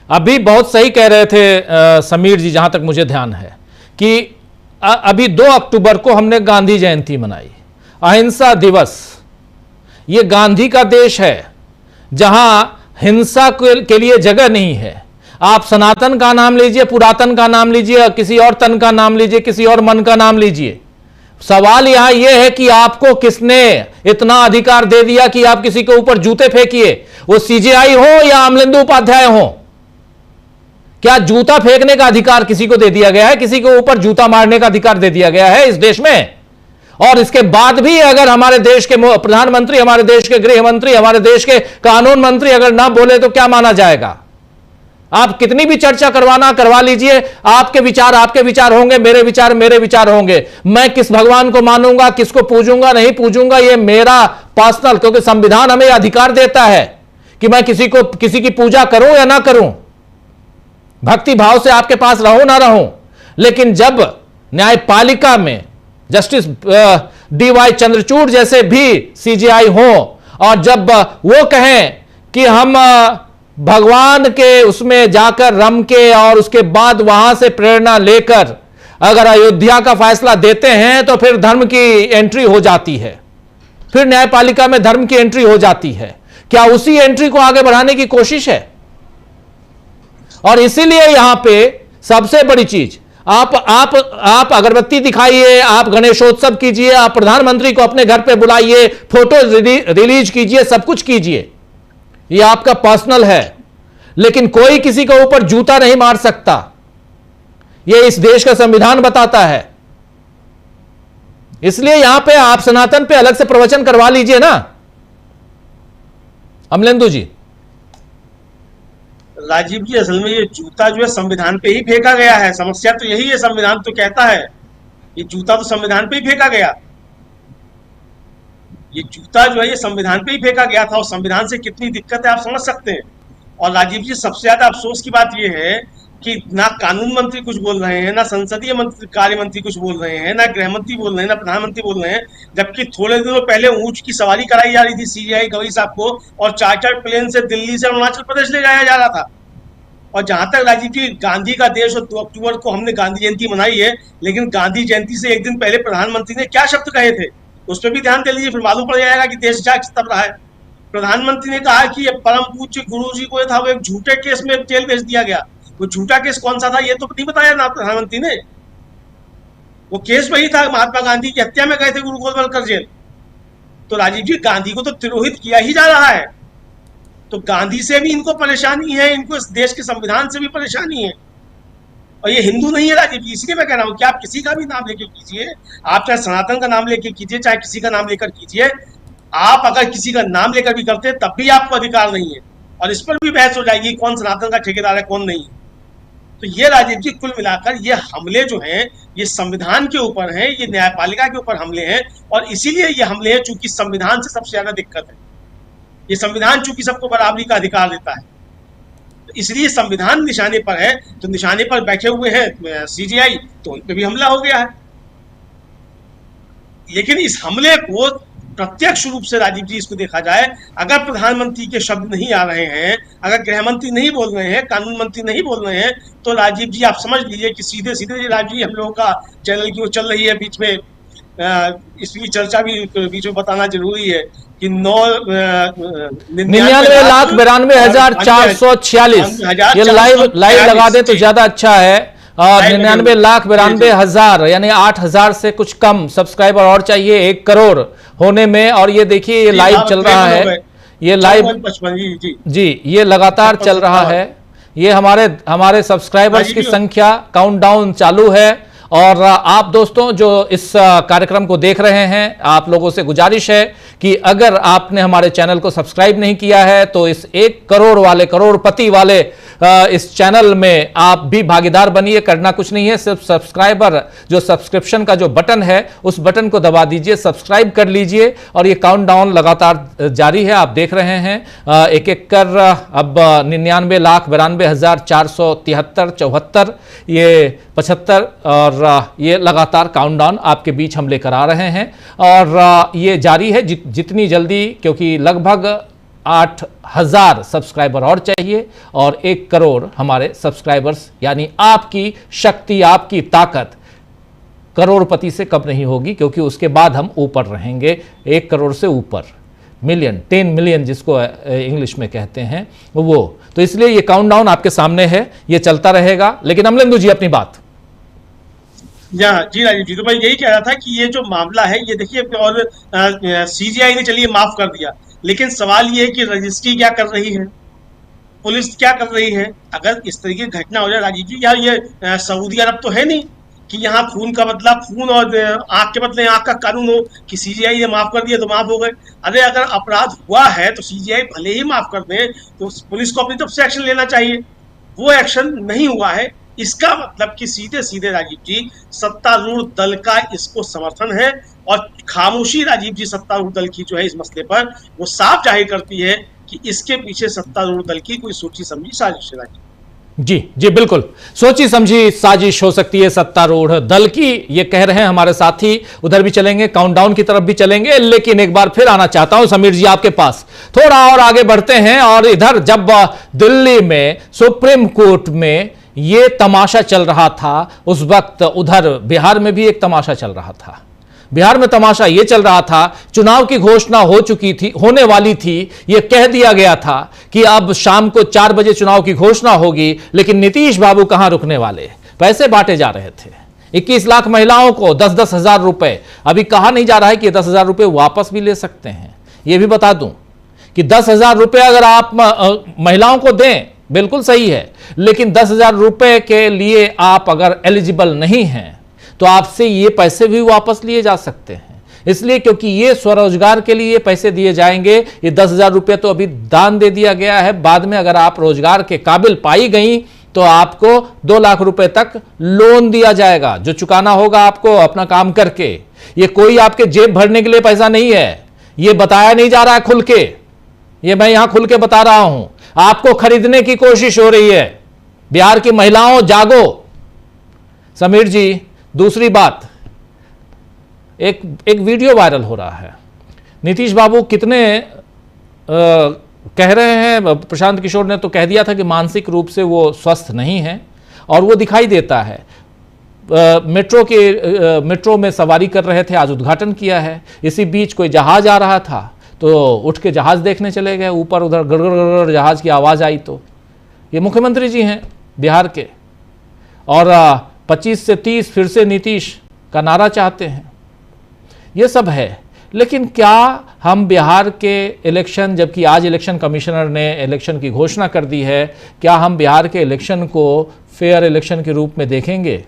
अभी बहुत सही कह रहे थे समीर जी, जहां तक मुझे ध्यान है, कि अभी 2 अक्टूबर को हमने गांधी जयंती मनाई, अहिंसा दिवस। ये गांधी का देश है जहां हिंसा के लिए जगह नहीं है। आप सनातन का नाम लीजिए, पुरातन का नाम लीजिए, किसी और तन का नाम लीजिए, किसी और मन का नाम लीजिए। सवाल यहां यह है कि आपको किसने इतना अधिकार दे दिया कि आप किसी के ऊपर जूते फेंकिए, वो सीजेआई हो या अमलेंदु उपाध्याय हो? क्या जूता फेंकने का अधिकार किसी को दे दिया गया है? किसी के ऊपर जूता मारने का अधिकार दे दिया गया है इस देश में? और इसके बाद भी अगर हमारे देश के प्रधानमंत्री, हमारे देश के गृह मंत्री, हमारे देश के कानून मंत्री अगर ना बोले तो क्या माना जाएगा? आप कितनी भी चर्चा करवा लीजिए, आपके विचार होंगे, मेरे विचार होंगे। मैं किस भगवान को मानूंगा, किसको पूजूंगा, नहीं पूजूंगा, ये मेरा पर्सनल, क्योंकि संविधान हमें अधिकार देता है कि मैं किसी की पूजा करूं या ना करूं, भक्ति भाव से आपके पास रहूं ना रहूं। लेकिन जब न्यायपालिका में जस्टिस डीवाई चंद्रचूड़ जैसे भी सीजीआई हो और जब वो कहें कि हम भगवान के उसमें जाकर रम के और उसके बाद वहां से प्रेरणा लेकर अगर अयोध्या का फैसला देते हैं तो फिर धर्म की एंट्री हो जाती है, फिर न्यायपालिका में धर्म की एंट्री हो जाती है। क्या उसी एंट्री को आगे बढ़ाने की कोशिश है? और इसीलिए यहां पे सबसे बड़ी चीज, आप अगरबत्ती दिखाइए, आप गणेशोत्सव कीजिए, आप प्रधानमंत्री को अपने घर पे बुलाइए, फोटो रिलीज कीजिए, सब कुछ कीजिए, ये आपका पर्सनल है, लेकिन कोई किसी के ऊपर जूता नहीं मार सकता। ये इस देश का संविधान बताता है। इसलिए यहां पे आप सनातन पे अलग से प्रवचन करवा लीजिए ना अमलेंदु जी। राजीव जी, असल में ये जूता जो है संविधान पे ही फेंका गया है। समस्या तो यही है, संविधान तो कहता है ये जूता तो संविधान पे ही फेंका गया। ये जूता जो है ये संविधान पे ही फेंका गया था, और संविधान से कितनी दिक्कत है आप समझ सकते हैं। और राजीव जी, सबसे ज्यादा अफसोस की बात यह है कि ना कानून मंत्री कुछ बोल रहे हैं, ना संसदीय कार्य मंत्री कुछ बोल रहे हैं, ना गृह मंत्री बोल रहे हैं, ना प्रधानमंत्री बोल रहे हैं। जबकि थोड़े दिनों पहले ऊंट की सवारी कराई जा रही थी सीजीआई गवई साहब को, और चार्टर्ड प्लेन से दिल्ली से अरुणाचल प्रदेश ले जाया जा रहा था। और जहां तक राजीव जी गांधी का देश, और 2 अक्टूबर को हमने गांधी जयंती मनाई है, लेकिन गांधी जयंती से एक दिन पहले प्रधानमंत्री ने क्या शब्द कहे थे उस पर भी ध्यान दे लीजिए, फिर मालूम पड़ जाएगा कि देश क्या तब रहा है। प्रधानमंत्री ने कहा कि ये परम पूज्य गुरु जी को था वो एक झूठे केस में जेल भेज दिया गया। वो झूठा केस कौन सा था ये तो नहीं बताया ना प्रधानमंत्री ने। वो केस वही था, महात्मा गांधी की हत्या में गए थे गुरु गोलवलकर जेल। तो राजीव जी, गांधी को तो तिरोहित किया ही जा रहा है। तो गांधी से भी इनको परेशानी है, इनको इस देश के संविधान से भी परेशानी है। और ये हिंदू नहीं है राजीव जी, इसलिए मैं कह रहा हूँ कि आप किसी का भी नाम लेके कीजिए, आप चाहे सनातन का नाम लेके कीजिए, चाहे किसी का नाम लेकर कीजिए, आप अगर किसी का नाम लेकर भी करते हैं तब भी आपको अधिकार नहीं है। और इस पर भी बहस हो जाएगी कौन सनातन का ठेकेदार है कौन नहीं है। तो ये राजीव जी कुल मिलाकर ये हमले जो हैं ये संविधान के ऊपर हैं, ये न्यायपालिका के ऊपर हमले हैं। और इसीलिए ये हमले हैं चूंकि संविधान से सबसे ज्यादा दिक्कत है। ये संविधान चूंकि सबको बराबरी का अधिकार देता है, तो इसलिए संविधान निशाने पर है। तो निशाने पर बैठे हुए हैं सीजेआई, तो उन पर भी हमला हो गया है। लेकिन इस हमले को प्रत्यक्ष रूप से राजीव जी इसको देखा जाए, अगर प्रधानमंत्री के शब्द नहीं आ रहे हैं, अगर गृह मंत्री नहीं बोल रहे हैं, कानून मंत्री नहीं बोल रहे हैं, तो राजीव जी आप समझ लीजिए कि सीधे सीधे राजीव जी हम लोगों का चैनल की वो चल रही है बीच में, इसकी चर्चा भी बीच में बताना जरूरी है कि 99,92,446 ये लाइव लगा दे तो ज्यादा अच्छा है। 99,92,000 यानी 8,000 से कुछ कम सब्सक्राइबर और चाहिए 1 करोड़ होने में। और ये देखिए ये लाइव चल रहा है, ये लाइव जी ये लगातार चल रहा है। ये हमारे सब्सक्राइबर्स की संख्या काउंटडाउन चालू है। और आप दोस्तों जो इस कार्यक्रम को देख रहे हैं, आप लोगों से गुजारिश है कि अगर आपने हमारे चैनल को सब्सक्राइब नहीं किया है तो इस 1 करोड़ वाले, करोड़पति वाले इस चैनल में आप भी भागीदार बनिए। करना कुछ नहीं है, सिर्फ सब्सक्राइबर जो सब्सक्रिप्शन का जो बटन है उस बटन को दबा दीजिए, सब्सक्राइब कर लीजिए। और ये काउंटडाउन लगातार जारी है, आप देख रहे हैं एक एक कर अब 99,92,473, 74, ये 75 और ये लगातार काउंटडाउन आपके बीच हम लेकर आ रहे हैं। और ये जारी है जितनी जल्दी, क्योंकि लगभग 8,000 सब्सक्राइबर और चाहिए और 1 करोड़ हमारे सब्सक्राइबर्स, यानी आपकी शक्ति, आपकी ताकत करोड़पति से कम नहीं होगी, क्योंकि उसके बाद हम ऊपर रहेंगे 1 करोड़ से ऊपर, मिलियन, 10 मिलियन जिसको इंग्लिश में कहते हैं वो। तो इसलिए ये काउंटडाउन आपके सामने है, ये चलता रहेगा। लेकिन अमलेंदु जी अपनी बात। जी राजीव जी, तो मैं यही कह रहा था कि ये जो मामला है ये देखिए, और सीजीआई ने चलिए माफ कर दिया, लेकिन सवाल ये है कि रजिस्ट्री क्या कर रही है, पुलिस क्या कर रही है। अगर इस तरीके की घटना हो जाए राजीव जी, यार ये सऊदी अरब तो है नहीं कि यहाँ खून का बदला खून और आंख के बदले आंख का कानून हो कि सीजीआई ने माफ कर दिया तो माफ हो गए। अरे अगर अपराध हुआ है तो सीजीआई भले ही माफ कर दे, तो पुलिस को अपनी तरफ से एक्शन लेना चाहिए। वो एक्शन नहीं हुआ है, इसका मतलब कि सीधे सीधे राजीव जी सत्तारूढ़ दल का इसको समर्थन है। और खामोशी राजीव जी सत्तारूढ़ दल की जो है इस मसले पर वो साफ जाहिर करती है कि इसके पीछे सत्तारूढ़ दल की कोई सोची समझी साजिश है। जी बिल्कुल, सोची समझी साजिश हो सकती है सत्तारूढ़ दल की, ये कह रहे हैं हमारे साथी। उधर भी चलेंगे, काउंटडाउन की तरफ भी चलेंगे, लेकिन एक बार फिर आना चाहता हूं समीर जी आपके पास, थोड़ा और आगे बढ़ते हैं। और इधर जब दिल्ली में सुप्रीम कोर्ट में ये तमाशा चल रहा था, उस वक्त उधर बिहार में भी एक तमाशा चल रहा था। बिहार में तमाशा यह चल रहा था, चुनाव की घोषणा हो चुकी थी, होने वाली थी, यह कह दिया गया था कि अब शाम को 4 बजे चुनाव की घोषणा होगी, लेकिन नीतीश बाबू कहां रुकने वाले, पैसे बांटे जा रहे थे। 21 लाख महिलाओं को 10-10 हजार रुपए, अभी कहा नहीं जा रहा है कि 10 हजार रुपए वापस भी ले सकते हैं। यह भी बता दूं कि 10 हजार रुपए अगर आप महिलाओं को दें बिल्कुल सही है, लेकिन 10 हजार रुपए के लिए आप अगर एलिजिबल नहीं हैं तो आपसे ये पैसे भी वापस लिए जा सकते हैं। इसलिए क्योंकि ये स्वरोजगार के लिए पैसे दिए जाएंगे। ये 10 हजार रुपये तो अभी दान दे दिया गया है, बाद में अगर आप रोजगार के काबिल पाई गई तो आपको 2 लाख रुपए तक लोन दिया जाएगा, जो चुकाना होगा आपको अपना काम करके। ये कोई आपके जेब भरने के लिए पैसा नहीं है, ये बताया नहीं जा रहा है खुल के, ये मैं यहां खुल के बता रहा हूं। आपको खरीदने की कोशिश हो रही है। बिहार की महिलाओं जागो। समीर जी, दूसरी बात, एक वीडियो वायरल हो रहा है। नीतीश बाबू कितने कह रहे हैं, प्रशांत किशोर ने तो कह दिया था कि मानसिक रूप से वो स्वस्थ नहीं है, और वो दिखाई देता है। मेट्रो में सवारी कर रहे थे, आज उद्घाटन किया है। इसी बीच कोई जहाज आ रहा था तो उठ के जहाज देखने चले गए, ऊपर उधर गड़गड़ जहाज की आवाज आई। तो ये मुख्यमंत्री जी हैं बिहार के, और 25 से 30 फिर से नीतीश का नारा चाहते हैं। ये सब है, लेकिन क्या हम बिहार के इलेक्शन, जबकि आज इलेक्शन कमिश्नर ने इलेक्शन की घोषणा कर दी है, क्या हम बिहार के इलेक्शन को फेयर इलेक्शन के रूप में देखेंगे?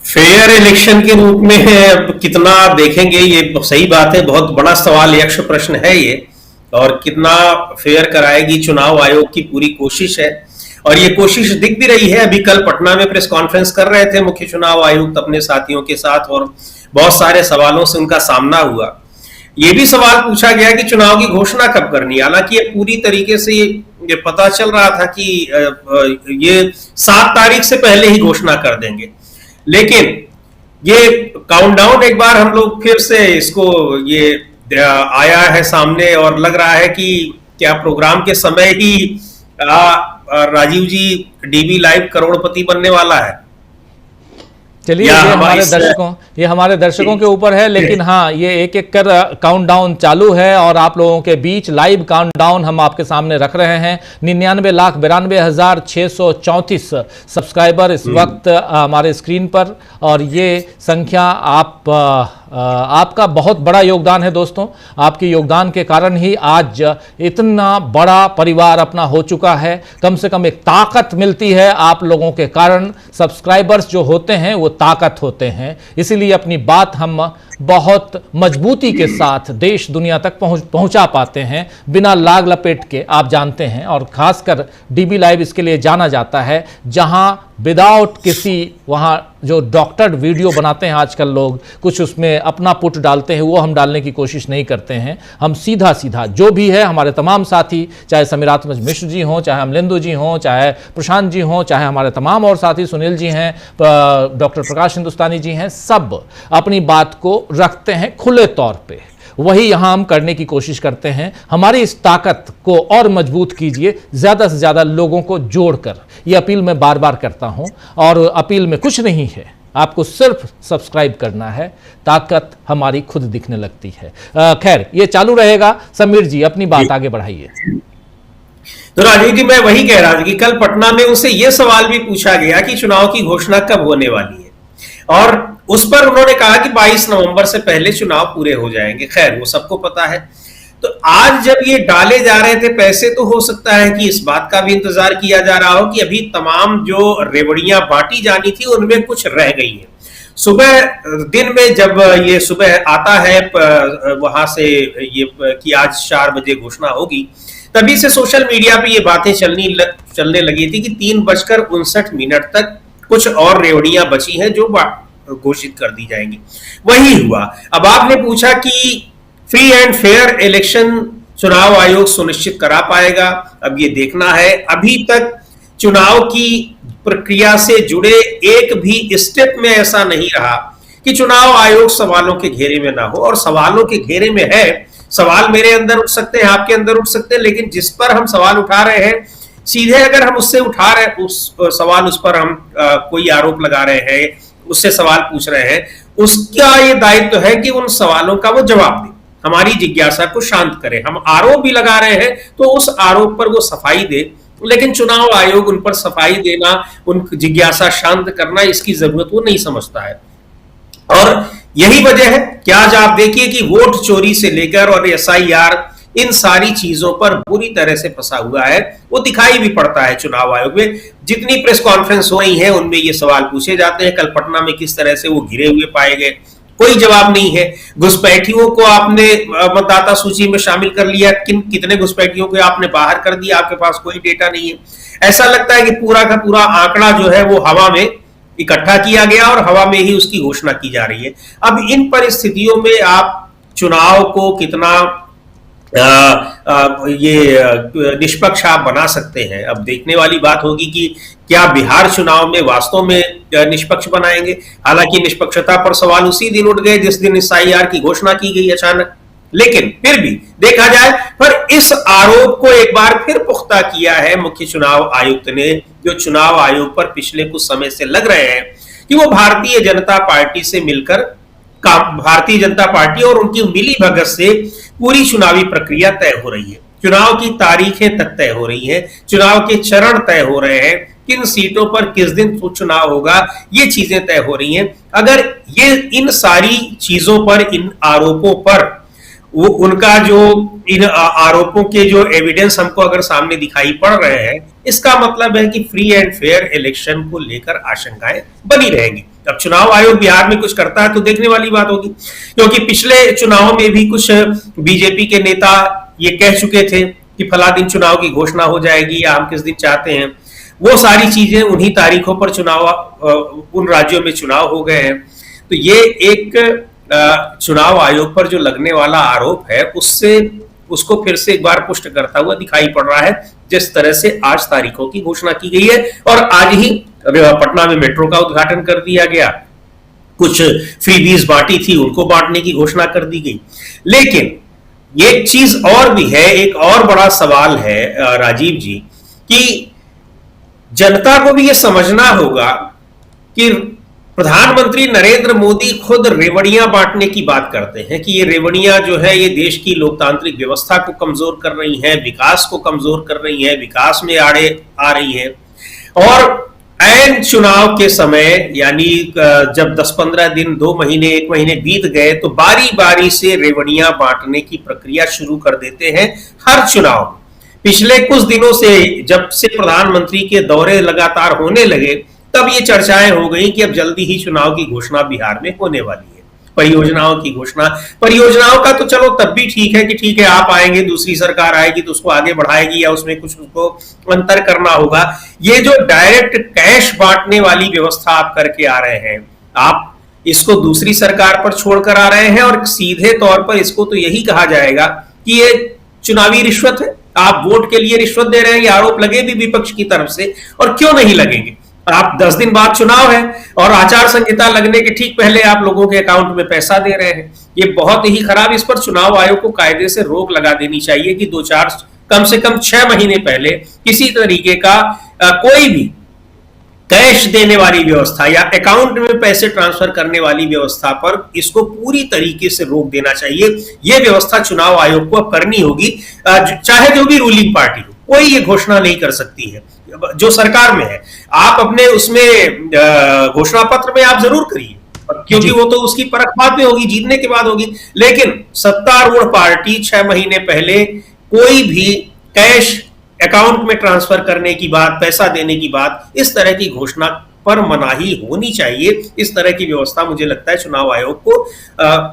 फेयर इलेक्शन के रूप में अब कितना देखेंगे, ये सही बात है, बहुत बड़ा सवाल, यक्ष प्रश्न है ये। और कितना फेयर कराएगी चुनाव आयोग की पूरी कोशिश है, और ये कोशिश दिख भी रही है। अभी कल पटना में प्रेस कॉन्फ्रेंस कर रहे थे मुख्य चुनाव आयुक्त अपने साथियों के साथ, और बहुत सारे सवालों से उनका सामना हुआ। ये भी सवाल पूछा गया कि चुनाव की घोषणा कब करनी, हालांकि ये पूरी तरीके से ये पता चल रहा था कि ये 7 तारीख से पहले ही घोषणा कर देंगे। लेकिन ये काउंटडाउन एक बार हम लोग फिर से इसको ये आया है सामने, और लग रहा है कि क्या प्रोग्राम के समय ही राजीव जी डीबी लाइव करोड़पति बनने वाला है। चलिए, ये हमारे दर्शकों के ऊपर है, लेकिन हाँ, ये एक एक कर काउंटडाउन चालू है और आप लोगों के बीच लाइव काउंटडाउन हम आपके सामने रख रहे हैं। 99,92,634 सब्सक्राइबर इस वक्त हमारे स्क्रीन पर, और ये संख्या आपका बहुत बड़ा योगदान है दोस्तों। आपके योगदान के कारण ही आज इतना बड़ा परिवार अपना हो चुका है। कम से कम एक ताकत मिलती है आप लोगों के कारण। सब्सक्राइबर्स जो होते हैं वो ताकत होते हैं, इसीलिए अपनी बात हम बहुत मजबूती के साथ देश दुनिया तक पहुंचा पाते हैं बिना लाग लपेट के, आप जानते हैं। और खासकर डीबी लाइव इसके लिए जाना जाता है जहां विदाउट किसी, वहां जो डॉक्टर्ड वीडियो बनाते हैं आजकल लोग, कुछ उसमें अपना पुट डालते हैं, वो हम डालने की कोशिश नहीं करते हैं। हम सीधा सीधा जो भी है, हमारे तमाम साथी, चाहे समीरात्मज मिश्र जी हों, चाहे अमलेंदु जी हों, चाहे प्रशांत जी हों, चाहे हमारे तमाम और साथी सुनील जी हैं, डॉक्टर प्रकाश हिंदुस्तानी जी हैं, सब अपनी बात को रखते हैं खुले तौर पे। वही यहां हम करने की कोशिश करते हैं। हमारी इस ताकत को और मजबूत कीजिए, ज्यादा से ज्यादा लोगों को जोड़कर। ये अपील मैं बार बार करता हूं, और अपील में कुछ नहीं है, आपको सिर्फ सब्सक्राइब करना है, ताकत हमारी खुद दिखने लगती है। खैर, ये चालू रहेगा। समीर जी, अपनी बात आगे बढ़ाइए। तो राजीव जी, मैं वही कह रहा था कि कल पटना में उनसे यह सवाल भी पूछा गया कि चुनाव की घोषणा कब होने वाली है, और उस पर उन्होंने कहा कि 22 नवंबर से पहले चुनाव पूरे हो जाएंगे। खैर, वो सबको पता है। तो आज जब ये डाले जा रहे थे पैसे, तो हो सकता है कि इस बात का भी इंतजार किया जा रहा हो कि अभी तमाम जो रेवड़ियां बांटी जानी थी उनमें कुछ रह गई है। सुबह दिन में जब ये सुबह आता है वहां से ये कि आज 4 बजे घोषणा होगी, तभी से सोशल मीडिया पे ये बातें चलने लगी थी कि 3:59 तक कुछ और रेवड़ियां बची हैं जो घोषित कर दी जाएंगी। वही हुआ। अब आपने पूछा कि फ्री एंड फेयर इलेक्शन चुनाव आयोग सुनिश्चित करा पाएगा, अब ये देखना है। अभी तक चुनाव की प्रक्रिया से जुड़े एक भी स्टेप में ऐसा नहीं रहा कि चुनाव आयोग सवालों के घेरे में ना हो, और सवालों के घेरे में है। सवाल मेरे अंदर उठ सकते हैं, आपके अंदर उठ सकते हैं, लेकिन जिस पर हम सवाल उठा रहे हैं, सीधे अगर हम उससे उठा रहे उस सवाल, उस पर हम कोई आरोप लगा रहे हैं, उससे सवाल पूछ रहे हैं, उसका ये दायित्व है कि उन सवालों का वो जवाब दे, हमारी जिज्ञासा को शांत करे। हम आरोप भी लगा रहे हैं तो उस आरोप पर वो सफाई दे, लेकिन चुनाव आयोग उन पर सफाई देना, उन जिज्ञासा शांत करना, इसकी जरूरत वो नहीं समझता है। और यही वजह है कि आज आप देखिए कि वोट चोरी से लेकर और SIR, इन सारी चीजों पर बुरी तरह से फंसा हुआ है। वो दिखाई भी पड़ता है चुनाव आयोग में। जितनी प्रेस कॉन्फ्रेंस हो रही है उनमें ये सवाल पूछे जाते हैं। कल पटना में किस तरह से वो घिरे हुए पाए गए, कोई जवाब नहीं है। घुसपैठियों को आपने मतदाता सूची में शामिल कर लिया, कितने घुसपैठियों को आपने बाहर कर दिया, आपके पास कोई डेटा नहीं है। ऐसा लगता है कि पूरा का पूरा आंकड़ा जो है वो हवा में इकट्ठा किया गया और हवा में ही उसकी घोषणा की जा रही है। अब इन परिस्थितियों में आप चुनाव को कितना ये निष्पक्ष आप बना सकते हैं, अब देखने वाली बात होगी कि क्या बिहार चुनाव में वास्तव में निष्पक्ष बनाएंगे। हालांकि निष्पक्षता पर सवाल उसी दिन उठ गए जिस दिन SIR की घोषणा की गई अचानक, लेकिन फिर भी देखा जाए, पर इस आरोप को एक बार फिर पुख्ता किया है मुख्य चुनाव आयुक्त ने, जो चुनाव आयोग पर पिछले कुछ समय से लग रहे हैं कि वो भारतीय जनता पार्टी से मिलकर, भारतीय जनता पार्टी और उनकी मिली भगत से पूरी चुनावी प्रक्रिया तय हो रही है। चुनाव की तारीखें तक तय हो रही हैं, चुनाव के चरण तय हो रहे हैं, किन सीटों पर किस दिन चुनाव होगा, ये चीजें तय हो रही हैं। अगर ये इन सारी चीजों पर, इन आरोपों पर, वो उनका जो इन आरोपों के जो एविडेंस हमको अगर सामने दिखाई पड़ रहे हैं, इसका मतलब है कि फ्री एंड फेयर इलेक्शन को लेकर आशंकाएं बनी रहेंगी। अब चुनाव आयोग बिहार में कुछ करता है तो देखने वाली बात होगी, क्योंकि पिछले चुनावों में भी कुछ बीजेपी के नेता ये कह चुके थे कि फला दिन चुनाव की घोषणा हो जाएगी या हम किस दिन चाहते हैं। वो सारी चीजें उन्हीं तारीखों पर चुनाव, उन राज्यों में चुनाव हो गए हैं। तो ये एक चुनाव आयोग पर जो लगने वाला आरोप है, उसको फिर से एक बार पुष्ट करता हुआ दिखाई पड़ रहा है, जिस तरह से आज तारीखों की घोषणा की गई है। और आज ही पटना में मेट्रो का उद्घाटन कर दिया गया, कुछ फ्रीबीज बांटी थी उनको बांटने की घोषणा कर दी गई। लेकिन एक चीज और भी है, एक और बड़ा सवाल है राजीव जी, कि जनता को भी यह समझना होगा कि प्रधानमंत्री नरेंद्र मोदी खुद रेवड़ियां बांटने की बात करते हैं कि ये रेवड़ियां जो है ये देश की लोकतांत्रिक व्यवस्था को कमजोर कर रही हैं, विकास को कमजोर कर रही हैं, विकास में आड़े आ रही हैं। और ऐन चुनाव के समय, यानी जब 10-15 दिन, 2 महीने, 1 महीने बीत गए, तो बारी बारी से रेवड़ियां बांटने की प्रक्रिया शुरू कर देते हैं हर चुनाव में। पिछले कुछ दिनों से, जब से प्रधानमंत्री के दौरे लगातार होने लगे, तब ये चर्चाएं हो गई कि अब जल्दी ही चुनाव की घोषणा बिहार में होने वाली है, परियोजनाओं की घोषणा। परियोजनाओं का तो चलो तब भी ठीक है कि ठीक है, आप आएंगे, दूसरी सरकार आएगी तो उसको आगे बढ़ाएगी या उसमें कुछ उसको अंतर करना होगा। ये जो डायरेक्ट कैश बांटने वाली व्यवस्था आप करके आ रहे हैं, आप इसको दूसरी सरकार पर छोड़कर आ रहे हैं, और सीधे तौर पर इसको तो यही कहा जाएगा कि ये चुनावी रिश्वत है। आप वोट के लिए रिश्वत दे रहे हैं, ये आरोप लगे भी विपक्ष की तरफ से, और क्यों नहीं लगेंगे। आप 10 दिन बाद चुनाव है और आचार संहिता लगने के ठीक पहले आप लोगों के अकाउंट में पैसा दे रहे हैं, ये बहुत ही खराब। इस पर चुनाव आयोग को कायदे से रोक लगा देनी चाहिए कि 2-4, कम से कम 6 महीने पहले किसी तरीके का कोई भी कैश देने वाली व्यवस्था या अकाउंट में पैसे ट्रांसफर करने वाली व्यवस्था पर इसको पूरी तरीके से रोक देना चाहिए। यह व्यवस्था चुनाव आयोग को अब करनी होगी, चाहे जो भी रूलिंग पार्टी हो, कोई ये घोषणा नहीं कर सकती है जो सरकार में है। आप अपने उसमें घोषणा पत्र में आप जरूर करिए, क्योंकि वो तो उसकी परख बाद में होगी, जीतने के बाद होगी। लेकिन सत्तारूढ़ पार्टी 6 महीने पहले कोई भी कैश अकाउंट में ट्रांसफर करने की बात, पैसा देने की बात, इस तरह की घोषणा पर मनाही होनी चाहिए। इस तरह की व्यवस्था मुझे लगता है चुनाव आयोग को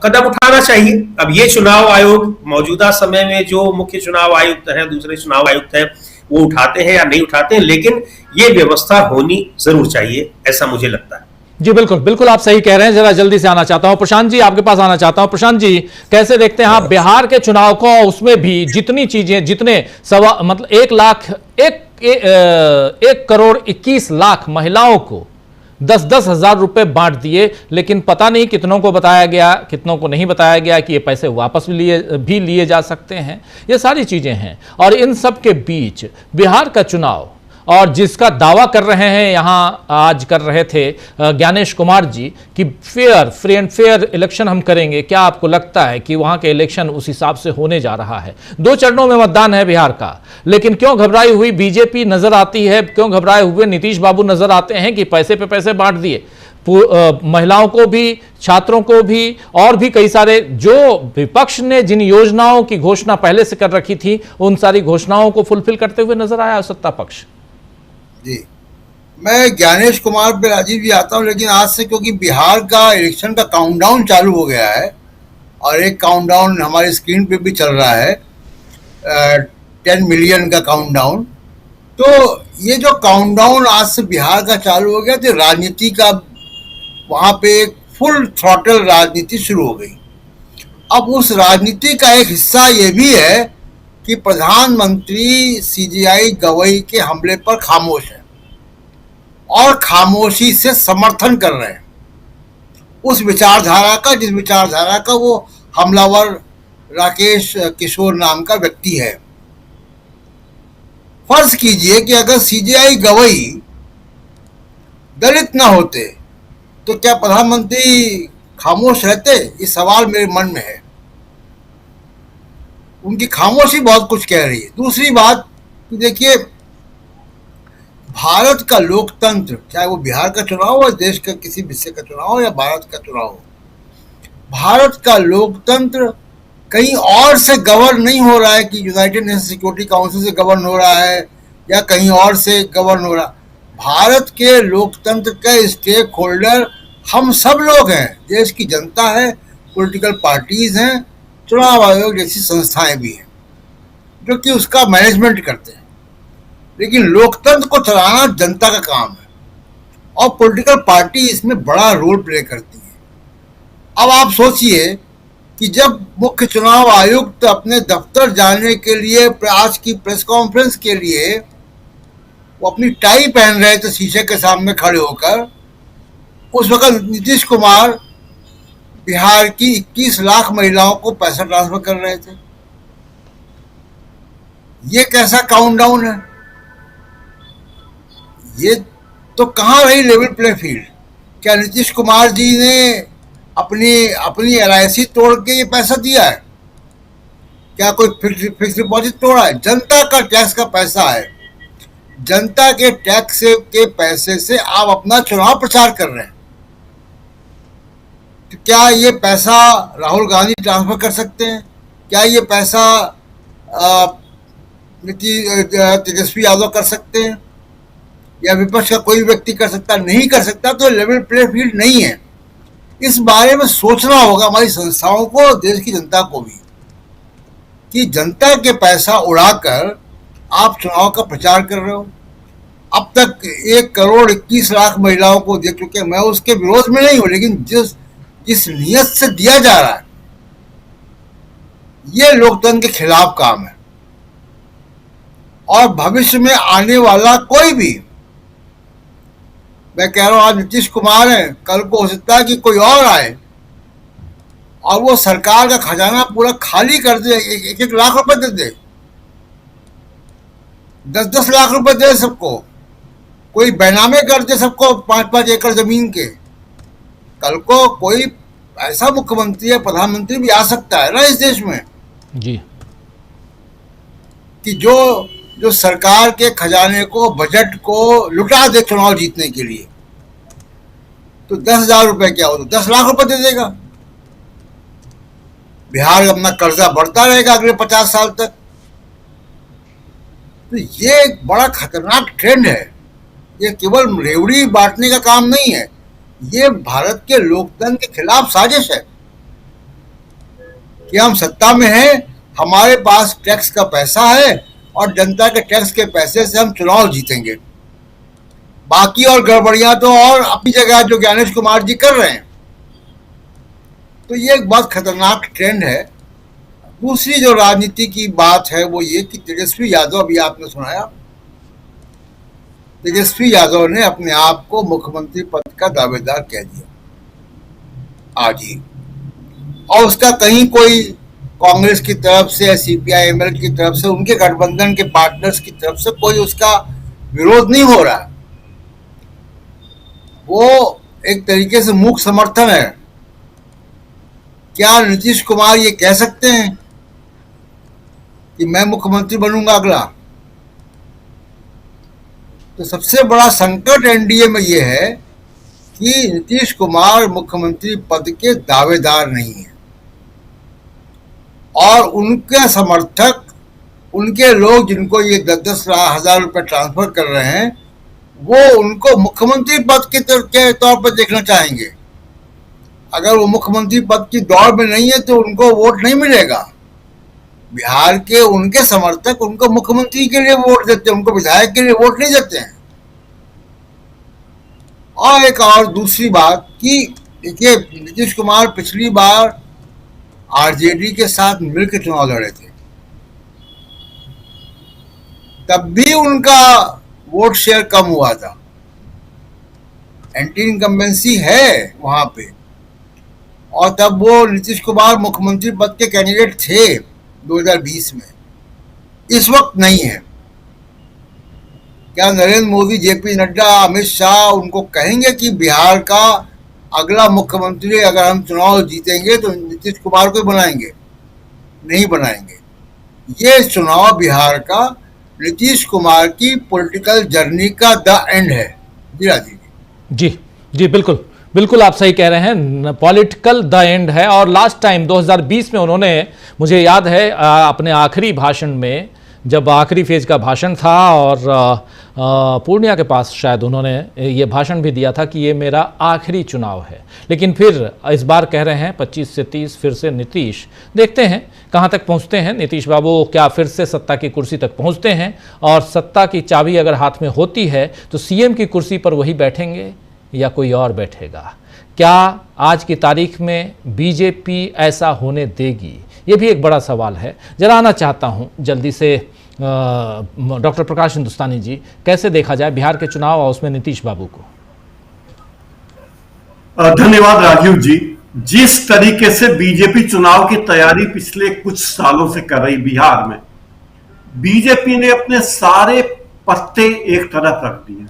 कदम उठाना चाहिए। अब ये चुनाव आयोग मौजूदा समय में जो मुख्य चुनाव आयुक्त हैं, दूसरे चुनाव आयुक्त हैं, वो उठाते हैं या नहीं उठाते हैं, लेकिन ये व्यवस्था होनी जरूर चाहिए, ऐसा मुझे लगता है। जी बिल्कुल बिल्कुल, आप सही कह रहे हैं। जरा जल्दी से आना चाहता हूं, प्रशांत जी आपके पास आना चाहता हूं। प्रशांत जी, कैसे देखते हैं आप बिहार के चुनाव को? उसमें भी जितनी चीजें, जितने मतलब 1 करोड़ 21 लाख महिलाओं को 10-10 हजार रुपए बांट दिए, लेकिन पता नहीं कितनों को बताया गया, कितनों को नहीं बताया गया कि ये पैसे वापस भी लिए जा सकते हैं। ये सारी चीजें हैं, और इन सब के बीच बिहार का चुनाव, और जिसका दावा कर रहे हैं यहां आज कर रहे थे ज्ञानेश कुमार जी कि फ्री एंड फेयर इलेक्शन हम करेंगे। क्या आपको लगता है कि वहां के इलेक्शन उस हिसाब से होने जा रहा है? 2 चरणों में मतदान है बिहार का, लेकिन क्यों घबराई हुई बीजेपी नजर आती है, क्यों घबराए हुए नीतीश बाबू नजर आते हैं कि पैसे पे पैसे बांट दिए, महिलाओं को भी, छात्रों को भी, और भी कई सारे जो विपक्ष ने जिन योजनाओं की घोषणा पहले से कर रखी थी, उन सारी घोषणाओं को फुलफिल करते हुए नजर आया सत्ता पक्ष। जी, मैं ज्ञानेश कुमार पे राजीव जी आता हूँ, लेकिन आज से क्योंकि बिहार का इलेक्शन का काउंटडाउन चालू हो गया है, और एक काउंटडाउन हमारी स्क्रीन पे भी चल रहा है, 10 मिलियन का काउंटडाउन। तो ये जो काउंटडाउन आज से बिहार का चालू हो गया, तो राजनीति का वहाँ पे एक फुल थ्रॉटल राजनीति शुरू हो गई। अब उस राजनीति का एक हिस्सा ये भी है कि प्रधानमंत्री CJI गवई के हमले पर खामोश है और खामोशी से समर्थन कर रहे हैं उस विचारधारा का, जिस विचारधारा का वो हमलावर राकेश किशोर नाम का व्यक्ति है। फर्ज कीजिए कि अगर CJI गवई दलित ना होते तो क्या प्रधानमंत्री खामोश रहते? ये सवाल मेरे मन में है। उनकी खामोशी बहुत कुछ कह रही है। दूसरी बात देखिए, भारत का लोकतंत्र, चाहे वो बिहार का चुनाव हो, देश का किसी विषय का चुनाव हो या भारत का चुनाव हो, भारत का लोकतंत्र कहीं और से गवर्न नहीं हो रहा है कि यूनाइटेड नेशन सिक्योरिटी काउंसिल से गवर्न हो रहा है या कहीं और से गवर्न हो रहा। भारत के लोकतंत्र के स्टेक होल्डर हम सब लोग हैं, देश की जनता है, पॉलिटिकल पार्टीज हैं, चुनाव आयोग जैसी संस्थाएं भी हैं जो कि उसका मैनेजमेंट करते हैं। लेकिन लोकतंत्र को चलाना जनता का काम है और पॉलिटिकल पार्टी इसमें बड़ा रोल प्ले करती है। अब आप सोचिए कि जब मुख्य चुनाव आयुक्त अपने दफ्तर जाने के लिए आज की प्रेस कॉन्फ्रेंस के लिए वो अपनी टाई पहन रहे थे शीशे के सामने खड़े होकर, उस वक्त नीतीश कुमार बिहार की 21 लाख महिलाओं को पैसा ट्रांसफर कर रहे थे। ये कैसा काउंटडाउन है? ये तो कहाँ रही लेवल प्ले फील्ड? क्या नीतीश कुमार जी ने अपनी LIC तोड़ के ये पैसा दिया है? क्या कोई फिक्स डिपॉजिट तोड़ा है? जनता का टैक्स का पैसा है, जनता के टैक्स के पैसे से आप अपना चुनाव प्रचार कर रहे हैं। तो क्या ये पैसा राहुल गांधी ट्रांसफर कर सकते हैं? क्या ये पैसा तेजस्वी यादव कर सकते हैं या विपक्ष का कोई व्यक्ति कर सकता? नहीं कर सकता। तो लेवल प्ले फील्ड नहीं है। इस बारे में सोचना होगा हमारी संस्थाओं को, देश की जनता को भी, कि जनता के पैसा उड़ाकर आप चुनाव का प्रचार कर रहे हो। अब तक 1 करोड़ 21 लाख महिलाओं को दे चुके हैं। मैं उसके विरोध में नहीं हूं, लेकिन जिस नियत से दिया जा रहा है ये लोकतंत्र के खिलाफ काम है। और भविष्य में आने वाला कोई भी, मैं कह रहा हूं आज नीतीश कुमार है, कल को हो सकता है कि कोई और आए और वो सरकार का खजाना पूरा खाली कर दे, 1-1 लाख रुपए दे दे, 10-10 लाख रुपए दे सबको, कोई बैनामे कर दे सबको 5-5 एकड़ जमीन के। कल को कोई ऐसा मुख्यमंत्री या प्रधानमंत्री भी आ सकता है ना इस देश में जी, कि जो सरकार के खजाने को, बजट को लुटा दे चुनाव जीतने के लिए। तो 10,000 रुपए क्या हो तो 10 लाख रुपए दे देगा। बिहार अपना कर्जा बढ़ता रहेगा अगले 50 साल तक। तो ये एक बड़ा खतरनाक ट्रेंड है। ये केवल रेवड़ी बांटने का काम नहीं है, ये भारत के लोकतंत्र के खिलाफ साजिश है कि हम सत्ता में हैं, हमारे पास टैक्स का पैसा है और जनता के टैक्स के पैसे से हम चुनाव जीतेंगे। बाकी और गड़बड़ियां तो और अपनी जगह जो ज्ञानेश कुमार जी कर रहे हैं। तो ये एक बहुत खतरनाक ट्रेंड है। दूसरी जो राजनीति की बात है वो ये कि तेजस्वी यादव, अभी आपने सुनाया, तेजस्वी यादव ने अपने आप को मुख्यमंत्री पद का दावेदार कह दिया आज ही, और उसका कहीं कोई कांग्रेस की तरफ से, CPI-ML की तरफ से, उनके गठबंधन के पार्टनर्स की तरफ से कोई उसका विरोध नहीं हो रहा। वो एक तरीके से मूक समर्थन है। क्या नीतीश कुमार ये कह सकते हैं कि मैं मुख्यमंत्री बनूंगा अगला? तो सबसे बड़ा संकट NDA में ये है कि नीतीश कुमार मुख्यमंत्री पद के दावेदार नहीं है और उनके समर्थक, उनके लोग जिनको ये 10-10 हजार रुपए ट्रांसफर कर रहे हैं, वो उनको मुख्यमंत्री पद के तौर पर देखना चाहेंगे। अगर वो मुख्यमंत्री पद की दौड़ में नहीं है तो उनको वोट नहीं मिलेगा। बिहार के उनके समर्थक उनको मुख्यमंत्री के लिए वोट देते हैं, उनको विधायक के लिए वोट नहीं देते हैं। और एक और दूसरी बात कि देखिए, नीतीश कुमार पिछली बार RJD के साथ मिलकर चुनाव लड़े थे, तब भी उनका वोट शेयर कम हुआ था। एंटी इनकम्बेंसी है वहां पे, और तब वो नीतीश कुमार मुख्यमंत्री पद के कैंडिडेट थे 2020 में, इस वक्त नहीं है। क्या नरेंद्र मोदी, JP नड्डा, अमित शाह उनको कहेंगे कि बिहार का अगला मुख्यमंत्री अगर हम चुनाव जीतेंगे तो नीतीश कुमार को बनाएंगे? नहीं बनाएंगे। ये चुनाव बिहार का नीतीश कुमार की पॉलिटिकल जर्नी का द एंड है। जी राजीव जी जी बिल्कुल बिल्कुल आप सही कह रहे हैं, पॉलिटिकल द एंड है। और लास्ट टाइम 2020 में उन्होंने, मुझे याद है अपने आखिरी भाषण में, जब आखिरी फेज का भाषण था और पूर्णिया के पास शायद उन्होंने ये भाषण भी दिया था कि ये मेरा आखिरी चुनाव है। लेकिन फिर इस बार कह रहे हैं 25 से 30 फिर से नीतीश। देखते हैं कहाँ तक पहुँचते हैं नीतीश बाबू, क्या फिर से सत्ता की कुर्सी तक पहुँचते हैं, और सत्ता की चाबी अगर हाथ में होती है तो सीएम की कुर्सी पर वही बैठेंगे या कोई और बैठेगा। क्या आज की तारीख में बीजेपी ऐसा होने देगी, ये भी एक बड़ा सवाल है। जरा आना चाहता हूं जल्दी से डॉक्टर प्रकाश हिंदुस्तानी जी, कैसे देखा जाए बिहार के चुनाव और उसमें नीतीश बाबू को? धन्यवाद राजीव जी। जिस तरीके से बीजेपी चुनाव की तैयारी पिछले कुछ सालों से कर रही बिहार में, बीजेपी ने अपने सारे पत्ते एक तरफ रख दिए,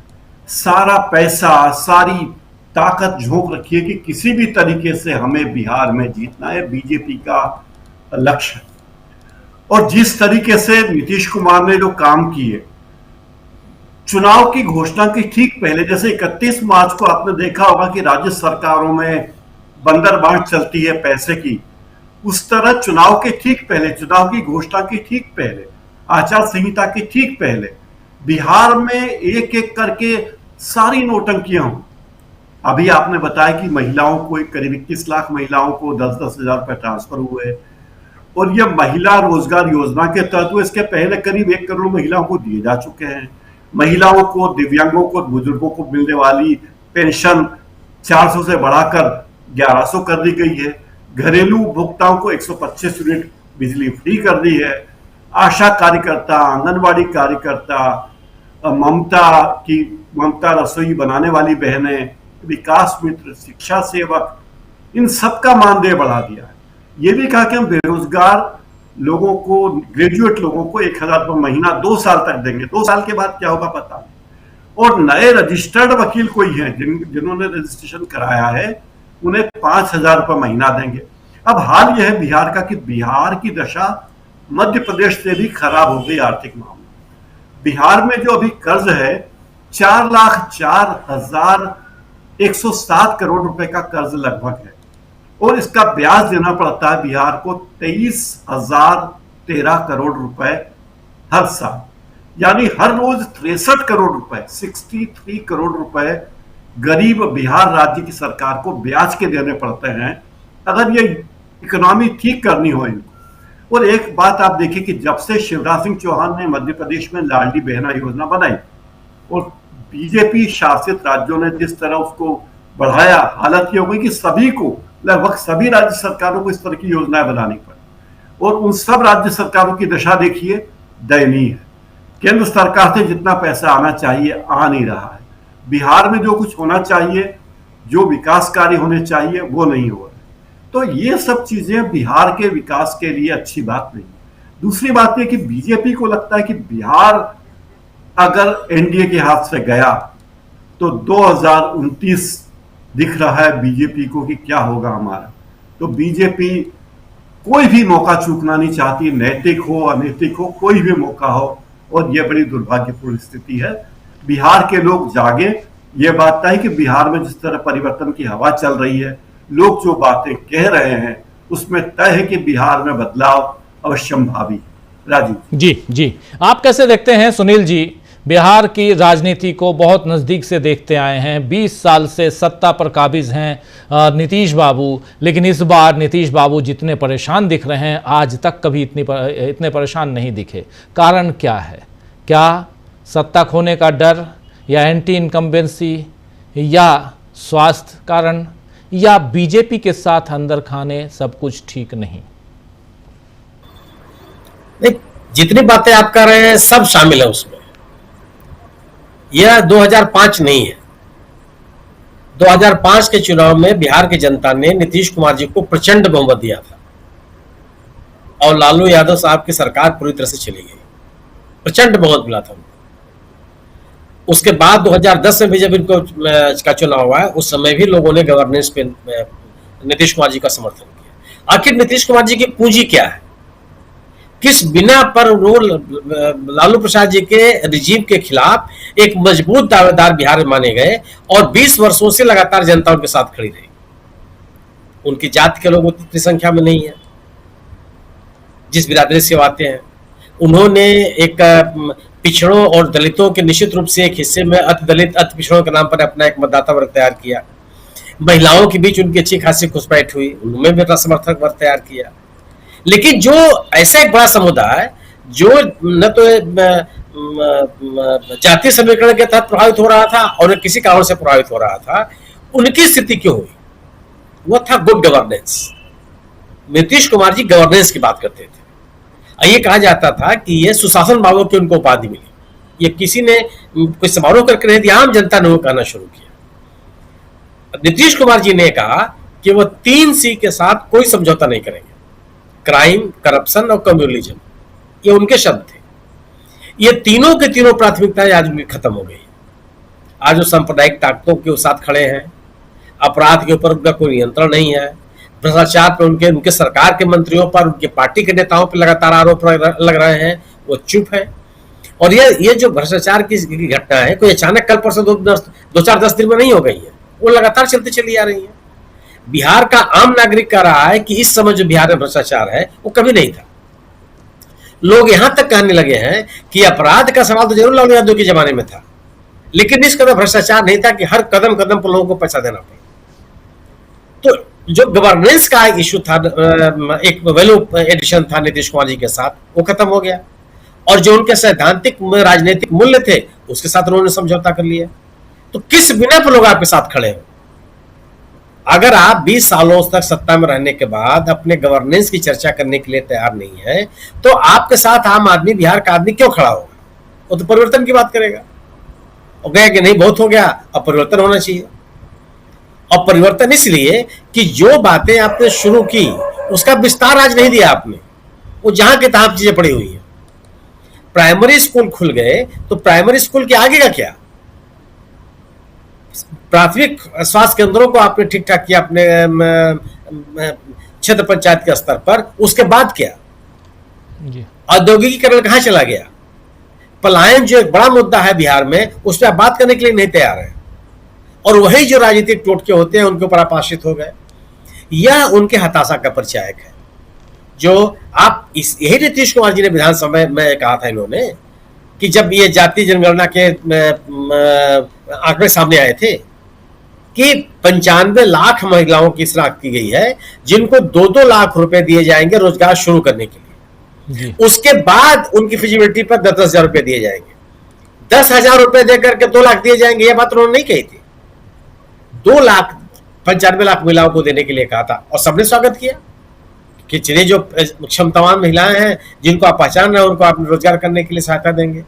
सारा पैसा, सारी ताकत झोंक रखी है कि किसी भी तरीके से हमें बिहार में जीतना है, बीजेपी का लक्ष्य। और जिस तरीके से नीतीश कुमार ने जो काम किए चुनाव की घोषणा की ठीक पहले, जैसे 31 मार्च को आपने देखा होगा कि राज्य सरकारों में बंदर बांट चलती है पैसे की, उस तरह चुनाव के ठीक पहले, चुनाव की घोषणा की ठीक पहले, आचार संहिता के ठीक पहले बिहार में एक एक करके सारी नोटंकियां हों। अभी आपने बताया कि महिलाओं को करीब 21 लाख महिलाओं को 10-10 हजार रुपए ट्रांसफर हुए, और ये महिला रोजगार योजना के तहत इसके पहले करीब 1 करोड़ महिलाओं को दिए जा चुके हैं। महिलाओं को, दिव्यांगों को, बुजुर्गों को मिलने वाली पेंशन 400 से बढ़ाकर 1100 कर दी गई है। घरेलू उपभोक्ताओं को 125 यूनिट बिजली फ्री कर दी है। आशा कार्यकर्ता, आंगनबाड़ी कार्यकर्ता, ममता रसोई बनाने वाली बहनें, विकास मित्र, शिक्षा सेवक, इन सबका मानदेय बढ़ा दिया है। ये भी कहा कि हम बेरोजगार लोगों को, ग्रेजुएट लोगों को 1000 रुपये महीना 2 साल तक देंगे। 2 साल के बाद क्या होगा पता नहीं। और नए रजिस्टर्ड वकील कोई हैं जिन्होंने रजिस्ट्रेशन कराया है, उन्हें 5000 रुपये महीना देंगे। अब हाल यह है बिहार का कि बिहार की दशा मध्य प्रदेश से भी खराब हो गई आर्थिक मामले। बिहार में जो अभी कर्ज है 4,04,107 करोड़ रुपए का कर्ज लगभग है, और इसका ब्याज देना पड़ता है बिहार को 23,013 करोड़ रुपए हर साल, यानी हर रोज 63 करोड़ रुपए, 63 करोड़ रुपए गरीब बिहार राज्य की सरकार को ब्याज के देने पड़ते हैं अगर ये इकोनॉमी ठीक करनी हो इनको। और एक बात आप देखिए कि जब से शिवराज सिंह चौहान ने मध्य प्रदेश में लाडली बहना योजना बनाई और बीजेपी शासित राज्यों ने जिस तरह उसको बढ़ाया, हालत ये हो गई कि सभी को, लगभग सभी राज्य सरकारों को इस तरह की योजनाएं बनानी पड़ी, और उन सब राज्य सरकारों की दशा देखिए दयनीय है। केंद्र सरकार से जितना पैसा आना चाहिए आ नहीं रहा है। बिहार में जो कुछ होना चाहिए, जो विकास कार्य होने चाहिए, वो नहीं हो रहे। तो ये सब चीजें बिहार के विकास के लिए अच्छी बात नहीं। दूसरी बात यह कि बीजेपी को लगता है कि बिहार अगर एनडीए के हाथ से गया तो 2029 दिख रहा है बीजेपी को कि क्या होगा हमारा। तो बीजेपी कोई भी मौका चूकना नहीं चाहती, नैतिक हो अनैतिक हो, कोई भी मौका हो, और यह बड़ी दुर्भाग्यपूर्ण स्थिति है। बिहार के लोग जागे। ये बात तय है कि बिहार में जिस तरह परिवर्तन की हवा चल रही है, लोग जो बातें कह रहे हैं, उसमें तय है कि बिहार में बदलाव अवश्यंभावी। राजीव जी, आप कैसे देखते हैं सुनील जी? बिहार की राजनीति को बहुत नज़दीक से देखते आए हैं, 20 साल से सत्ता पर काबिज हैं नीतीश बाबू, लेकिन इस बार नीतीश बाबू जितने परेशान दिख रहे हैं आज तक कभी इतने परेशान नहीं दिखे। कारण क्या है? क्या सत्ता खोने का डर, या एंटी इनकम्बेंसी, या स्वास्थ्य कारण, या बीजेपी के साथ अंदर खाने सब कुछ ठीक नहीं? जितनी बातें आप कर रहे हैं सब शामिल है उसमें। यह 2005 नहीं है। 2005 के चुनाव में बिहार की जनता ने नीतीश कुमार जी को प्रचंड बहुमत दिया था और लालू यादव साहब की सरकार पूरी तरह से चली गई, प्रचंड बहुमत मिला था। उसके बाद 2010 में बीजेपी का चुनाव हुआ है, उस समय भी लोगों ने गवर्नेंस पे नीतीश कुमार जी का समर्थन किया। आखिर नीतीश कुमार जी की पूंजी क्या है? किस बिना पर वो लालू प्रसाद जी के रिजीम के खिलाफ एक मजबूत दावेदार बिहार में माने गए और 20 वर्षों से लगातार जनता उनके साथ खड़ी रही। उनकी जात के लोग उतनी संख्या में नहीं है जिस बिरादरी से आते हैं। उन्होंने एक पिछड़ों और दलितों के निश्चित रूप से एक हिस्से में अति दलित अति पिछड़ों के नाम पर अपना एक मतदाता वर्ग तैयार किया। महिलाओं के बीच उनकी अच्छी खासी घुसपैठ हुई, उनमें भी अपना समर्थक वर्ग तैयार किया। लेकिन जो ऐसा एक बड़ा समुदाय जो न तो जातीय समीकरण के तहत प्रभावित हो रहा था और किसी कारण से प्रभावित हो रहा था, उनकी स्थिति क्यों हुई? वो था good governance. Nitish Kumar ji governance की बात करते थे। ये कहा जाता था कि ये सुशासन बाबू की उनको उपाधि मिली। ये किसी ने कोई समारोह करके नहीं दिया, आम जनता ने वो कहना शुरू किया। नीतीश कुमार जी ने कहा कि वो 3C के साथ कोई समझौता नहीं करेंगे, क्राइम, करप्शन और कम्युनलिज्म, ये उनके शब्द थे। ये तीनों के तीनों प्राथमिकताएं आज भी खत्म हो गई। आज वो सांप्रदायिक ताकतों के साथ खड़े हैं, अपराध के ऊपर उनका कोई नियंत्रण नहीं है, भ्रष्टाचार पर उनके सरकार के मंत्रियों पर, उनके पार्टी के नेताओं पर लगातार आरोप लग रहे हैं, वो चुप है। और ये जो भ्रष्टाचार की घटना है कोई अचानक कल परसों 2-4-10 दिन में नहीं हो गई है, वो लगातार चलती चली आ रही है। बिहार का आम नागरिक कह रहा है कि इस समय जो बिहार में भ्रष्टाचार है वो कभी नहीं था। लोग यहां तक कहने लगे हैं कि अपराध का सवाल तो जरूर लालू यादव के जमाने में था, लेकिन इस कदर भ्रष्टाचार नहीं था कि हर कदम कदम पर लोगों को पैसा देना पड़ा। तो जो गवर्नेंस का इश्यू था, एक वैल्यू एडिशन था नीतीश कुमार जी के साथ, वो खत्म हो गया। और जो उनके सैद्धांतिक राजनीतिक मूल्य थे उसके साथ उन्होंने समझौता कर लिया। तो किस बिना पर लोग आपके साथ खड़े हो? अगर आप 20 सालों तक सत्ता में रहने के बाद अपने गवर्नेंस की चर्चा करने के लिए तैयार नहीं है, तो आपके साथ आम आदमी, बिहार का आदमी क्यों खड़ा होगा? वो तो परिवर्तन की बात करेगा और कहेगा कि नहीं बहुत हो गया, अब परिवर्तन होना चाहिए। और परिवर्तन इसलिए कि जो बातें आपने शुरू की उसका विस्तार आज नहीं दिया आपने, वो जहां के तहां चीजें पड़ी हुई है। प्राइमरी स्कूल खुल गए तो प्राइमरी स्कूल के आगे का क्या? प्राथमिक स्वास्थ्य केंद्रों को आपने ठीक ठाक किया अपने क्षेत्र पंचायत के स्तर पर, उसके बाद क्या? औद्योगिकीकरण कहां चला गया? पलायन जो एक बड़ा मुद्दा है बिहार में, उस पर आप बात करने के लिए नहीं तैयार है। और वही जो राजनीतिक टोटके होते हैं उनके ऊपर आप आश्रित हो गए। यह उनके हताशा का परिचायक है। जो आप यही नीतीश कुमार जी ने विधानसभा में कहा था इन्होंने कि जब ये जातीय जनगणना के आंकड़े सामने आए थे कि 95 लाख महिलाओं की शनाख्त की गई है जिनको 2-2 लाख रुपए दिए जाएंगे रोजगार शुरू करने के लिए। उसके बाद उनकी फिजिबिलिटी पर 10-10 हजार रुपए दिए जाएंगे। 10,000 रुपए देकर के 2 लाख दिए जाएंगे, यह बात उन्होंने नहीं कही थी। 2,95 लाख महिलाओं को देने के लिए कहा था और सबने स्वागत किया कि चलिए जो क्षमतावान महिलाएं हैं जिनको आप पहचान रहे हैं उनको आप रोजगार करने के लिए सहायता देंगे।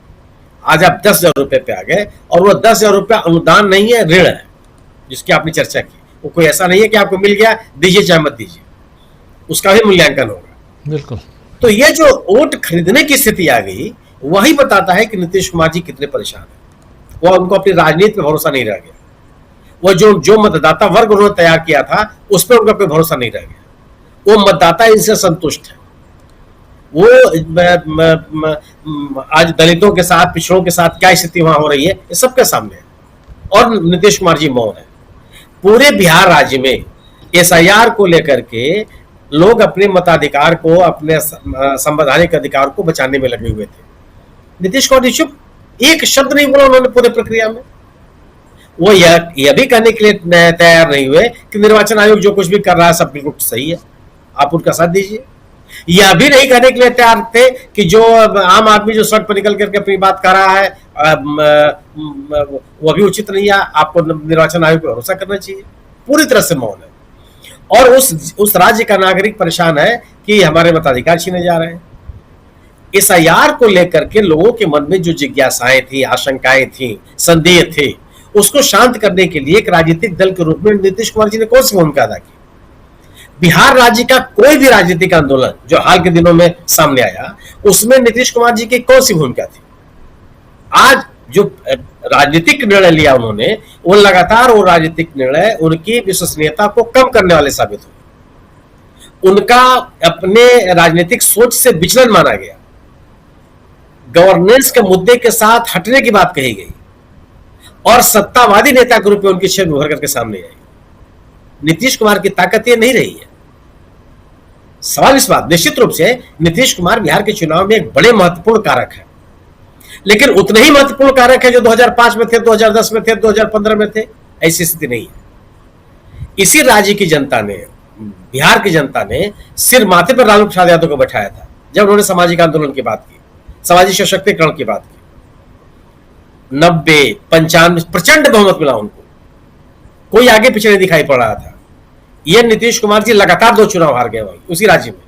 आज आप 10,000 रुपए पे आ गए और वो 10,000 रुपया अनुदान नहीं है, ऋण है जिसकी आपने चर्चा की। वो कोई ऐसा नहीं है कि आपको मिल गया दीजिए चाहे मत दीजिए, उसका भी मूल्यांकन होगा। बिल्कुल। तो ये जो वोट खरीदने की स्थिति आ गई वही बताता है कि नीतीश कुमार जी कितने परेशान है। वो उनको अपनी राजनीति पे भरोसा नहीं रह गया। वो जो मतदाता वर्ग उन्होंने तैयार किया था उस पर उनका कोई भरोसा नहीं रह गया। वो मतदाता इनसे संतुष्ट है। वो आज दलितों के साथ, पिछड़ों के साथ क्या स्थिति वहां हो रही है ये सबके सामने है और नीतीश कुमार जी मौन है। पूरे बिहार राज्य में SIR को लेकर के लोग अपने मताधिकार को, अपने संवैधानिक अधिकार को बचाने में लगे हुए थे। नीतीश कुमार जी चुप, एक शब्द नहीं बोला उन्होंने पूरे प्रक्रिया में। वो यह भी कहने के लिए तैयार नहीं हुए कि निर्वाचन आयोग जो कुछ भी कर रहा है सब बिल्कुल सही है, आप उनका साथ दीजिए। यह भी नहीं कहने के लिए तैयार थे कि जो आम आदमी जो सड़क पर निकल करके अपनी बात कर रहा है वो भी उचित नहीं है, आपको निर्वाचन आयोग पर भरोसा करना चाहिए। पूरी तरह से मौन है और उस राज्य का नागरिक परेशान है कि हमारे मताधिकार छीने जा रहे हैं। SIR को लेकर के लोगों के मन में जो जिज्ञासाएं थी, आशंकाएं थी, संदेह थे, उसको शांत करने के लिए एक राजनीतिक दल के रूप में नीतीश कुमार जी ने कौन सी भूमिका अदा की? बिहार राज्य का कोई भी राजनीतिक आंदोलन जो हाल के दिनों में सामने आया उसमें नीतीश कुमार जी की कौन सी भूमिका थी? आज जो राजनीतिक निर्णय लिया उन्होंने, वो लगातार वो राजनीतिक निर्णय उनकी विश्वसनीयता को कम करने वाले साबित हुए। उनका अपने राजनीतिक सोच से विचलन माना गया, गवर्नेंस के मुद्दे के साथ हटने की बात कही गई और सत्तावादी नेता के रूप में उनकी छवि उभर करके सामने आई। नीतीश कुमार की ताकत ये नहीं रही है। सवाल इस बात, निश्चित रूप से नीतीश कुमार बिहार के चुनाव में एक बड़े महत्वपूर्ण कारक है, लेकिन उतने ही महत्वपूर्ण कारक है जो 2005 में थे, 2010 में थे, 2015 में थे। ऐसी स्थिति नहीं है। इसी राज्य की जनता ने, बिहार की जनता ने सिर माथे पर लालू प्रसाद यादव को बैठाया था जब उन्होंने सामाजिक आंदोलन की बात की, सामाजिक सशक्तिकरण की बात की। 90, 95 प्रचंड बहुमत मिला उनको, कोई आगे पीछे नहीं दिखाई पड़ रहा था। यह नीतीश कुमार जी लगातार 2 चुनाव हार गए वहीं उसी राज्य में।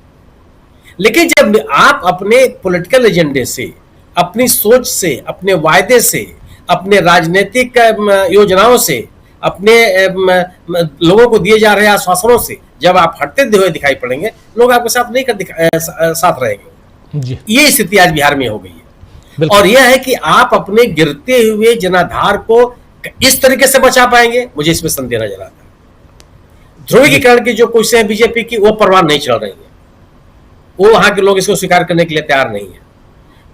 लेकिन जब आप अपने पॉलिटिकल एजेंडे से, अपनी सोच से, अपने वायदे से, अपने राजनीतिक योजनाओं से, अपने लोगों को दिए जा रहे आश्वासनों से जब आप हटते हुए दिखाई पड़ेंगे, लोग आपके साथ नहीं साथ रहेंगे जी। ये स्थिति आज बिहार में हो गई है। और यह है कि आप अपने गिरते हुए जनाधार को इस तरीके से बचा पाएंगे, मुझे इसमें संदेह नजर आता है। ध्रुवीकरण की जो कोशिशें हैं बीजेपी की, वो परवान नहीं चल रही है। वो वहां के लोग इसको स्वीकार करने के लिए तैयार नहीं है।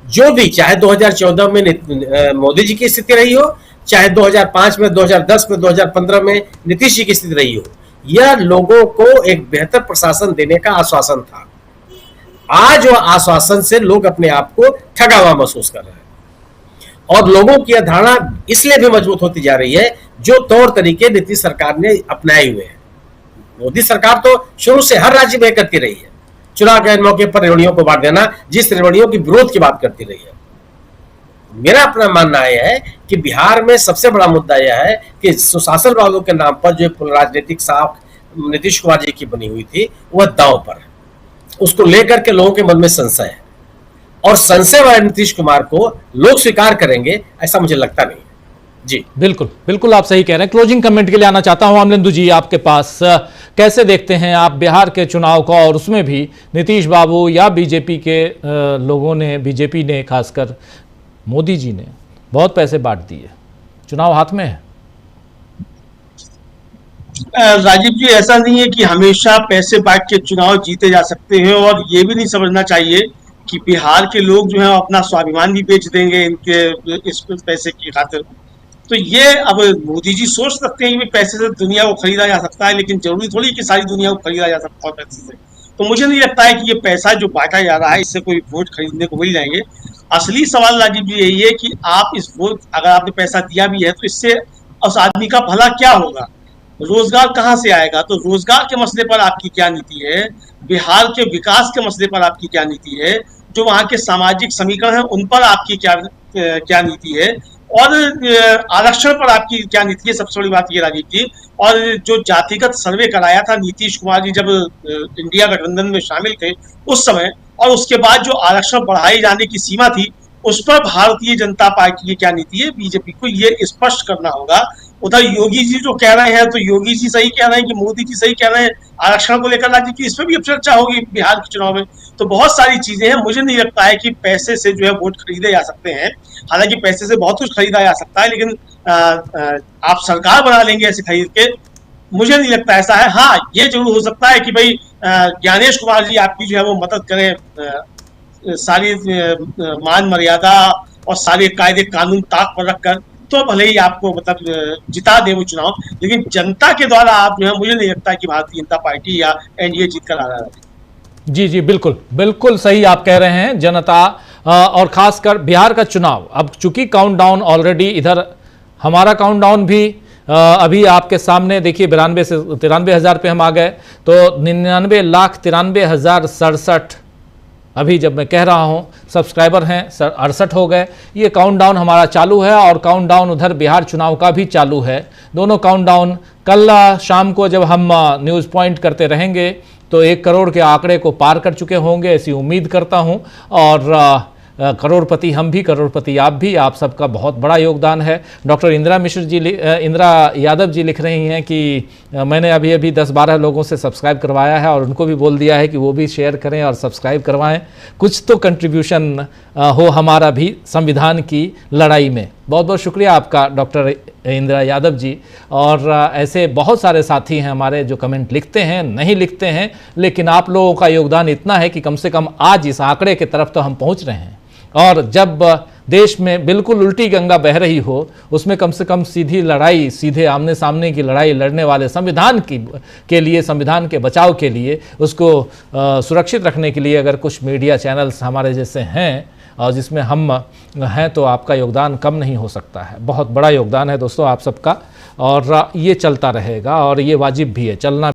जो भी, चाहे 2014 में मोदी जी की स्थिति रही हो, चाहे 2005 में, 2010 में, 2015 में नीतीश जी की स्थिति रही हो, यह लोगों को एक बेहतर प्रशासन देने का आश्वासन था। आज वो आश्वासन से लोग अपने आप को ठगा हुआ महसूस कर रहे हैं और लोगों की धारणा इसलिए भी मजबूत होती जा रही है जो तौर तरीके नीतीश सरकार ने अपनाए हुए हैं। मोदी सरकार तो शुरू से हर राज्य में करती रही है, चुनाव के मौके पर रेवड़ियों को बांट देना, जिस रेवड़ियों की विरोध की बात करती रही है। मेरा अपना मानना यह है कि बिहार में सबसे बड़ा मुद्दा यह है कि सुशासन बाबू के नाम पर जो राजनीतिक साख नीतीश कुमार जी की बनी हुई थी, वह दांव पर है। उसको लेकर के लोगों के मन में संशय है और संशय वाले नीतीश कुमार को लोग स्वीकार करेंगे ऐसा मुझे लगता नहीं है जी। बिल्कुल बिल्कुल, आप सही कह रहे हैं। क्लोजिंग कमेंट के लिए आना चाहता हूं अमलेंदु जी आपके पास। कैसे देखते हैं आप बिहार के चुनाव को, और उसमें भी नीतीश बाबू या बीजेपी के लोगों ने, बीजेपी ने खासकर, मोदी जी ने बहुत पैसे बांट दिए, चुनाव हाथ में है? राजीव जी, ऐसा नहीं है कि हमेशा पैसे बांट के चुनाव जीते जा सकते हैं, और ये भी नहीं समझना चाहिए कि बिहार के लोग जो है अपना स्वाभिमान भी बेच देंगे इनके इस पैसे की खातिर। तो ये अब मोदी जी सोच सकते हैं कि पैसे से दुनिया को खरीदा जा सकता है, लेकिन जरूरी थोड़ी कि सारी दुनिया को खरीदा जा सकता है पैसे से। तो मुझे नहीं लगता है कि ये पैसा जो बांटा जा रहा है इससे कोई वोट खरीदने को मिल जाएंगे। असली सवाल राजीव जी यही है कि आप इस वोट, अगर आपने पैसा दिया भी है तो इससे उस आदमी का भला क्या होगा, रोजगार कहाँ से आएगा? तो रोजगार के मसले पर आपकी क्या नीति है, बिहार के विकास के मसले पर आपकी क्या नीति है, जो वहाँ के सामाजिक समीकरण है उन पर आपकी क्या नीति है, और आरक्षण पर आपकी क्या नीति है? सबसे बड़ी बात ये राजीव जी, और जो जातिगत सर्वे कराया था नीतीश कुमार जी जब इंडिया गठबंधन में शामिल थे उस समय, और उसके बाद जो आरक्षण बढ़ाए जाने की सीमा थी, उस पर भारतीय जनता पार्टी की क्या नीति है? बीजेपी को ये स्पष्ट करना होगा। उधर योगी जी जो कह रहे हैं, तो योगी जी सही कह रहे हैं कि मोदी जी सही कह रहे हैं आरक्षण को लेकर राजीव जी, इस पर भी अब चर्चा होगी बिहार के चुनाव में। तो बहुत सारी चीजें हैं। मुझे नहीं लगता है कि पैसे से जो है वोट खरीदे जा सकते हैं। हालांकि पैसे से बहुत कुछ खरीदा जा सकता है, लेकिन आप सरकार बना लेंगे ऐसे खरीद के, मुझे नहीं लगता ऐसा है। हाँ, ये जरूर हो सकता है कि भाई ज्ञानेश कुमार जी आपकी जो है वो मदद करें, सारी मान मर्यादा और सारे कायदे कानून ताक पर रखकर, तो भले ही आपको मतलब जिता दे वो चुनाव, लेकिन जनता के द्वारा आप जो है, मुझे नहीं लगता कि भारतीय जनता पार्टी या एनडीए जीत कर आ रहा है। जी जी, बिल्कुल बिल्कुल सही आप कह रहे हैं। जनता और खासकर बिहार का चुनाव, अब चूंकि काउंटडाउन ऑलरेडी, इधर हमारा काउंटडाउन भी अभी आपके सामने देखिए, 92 से 93,000 पे हम आ गए, तो 99,93,067 अभी जब मैं कह रहा हूं सब्सक्राइबर हैं, 68 हो गए। ये काउंटडाउन हमारा चालू है और काउंटडाउन उधर बिहार चुनाव का भी चालू है। दोनों काउंटडाउन कल शाम को जब हम न्यूज़ पॉइंट करते रहेंगे तो 1 करोड़ के आंकड़े को पार कर चुके होंगे, ऐसी उम्मीद करता हूं। और करोड़पति हम भी, करोड़पति आप भी, आप सबका बहुत बड़ा योगदान है। डॉक्टर इंदिरा यादव जी लिख रही हैं कि मैंने अभी अभी 10-12 लोगों से सब्सक्राइब करवाया है और उनको भी बोल दिया है कि वो भी शेयर करें और सब्सक्राइब करवाएं। कुछ तो कंट्रीब्यूशन हो हमारा भी संविधान की लड़ाई में। बहुत बहुत शुक्रिया आपका डॉक्टर इंदिरा यादव जी। और ऐसे बहुत सारे साथी हैं हमारे जो कमेंट लिखते हैं, नहीं लिखते हैं, लेकिन आप लोगों का योगदान इतना है कि कम से कम आज इस आंकड़े की तरफ तो हम पहुंच रहे हैं। और जब देश में बिल्कुल उल्टी गंगा बह रही हो, उसमें कम से कम सीधी लड़ाई, सीधे आमने सामने की लड़ाई लड़ने वाले संविधान के लिए, संविधान के बचाव के लिए, उसको सुरक्षित रखने के लिए अगर कुछ मीडिया चैनल्स हमारे जैसे हैं और जिसमें हम हैं, तो आपका योगदान कम नहीं हो सकता है। बहुत बड़ा योगदान है दोस्तों आप सबका, और ये चलता रहेगा और ये वाजिब भी है, चलना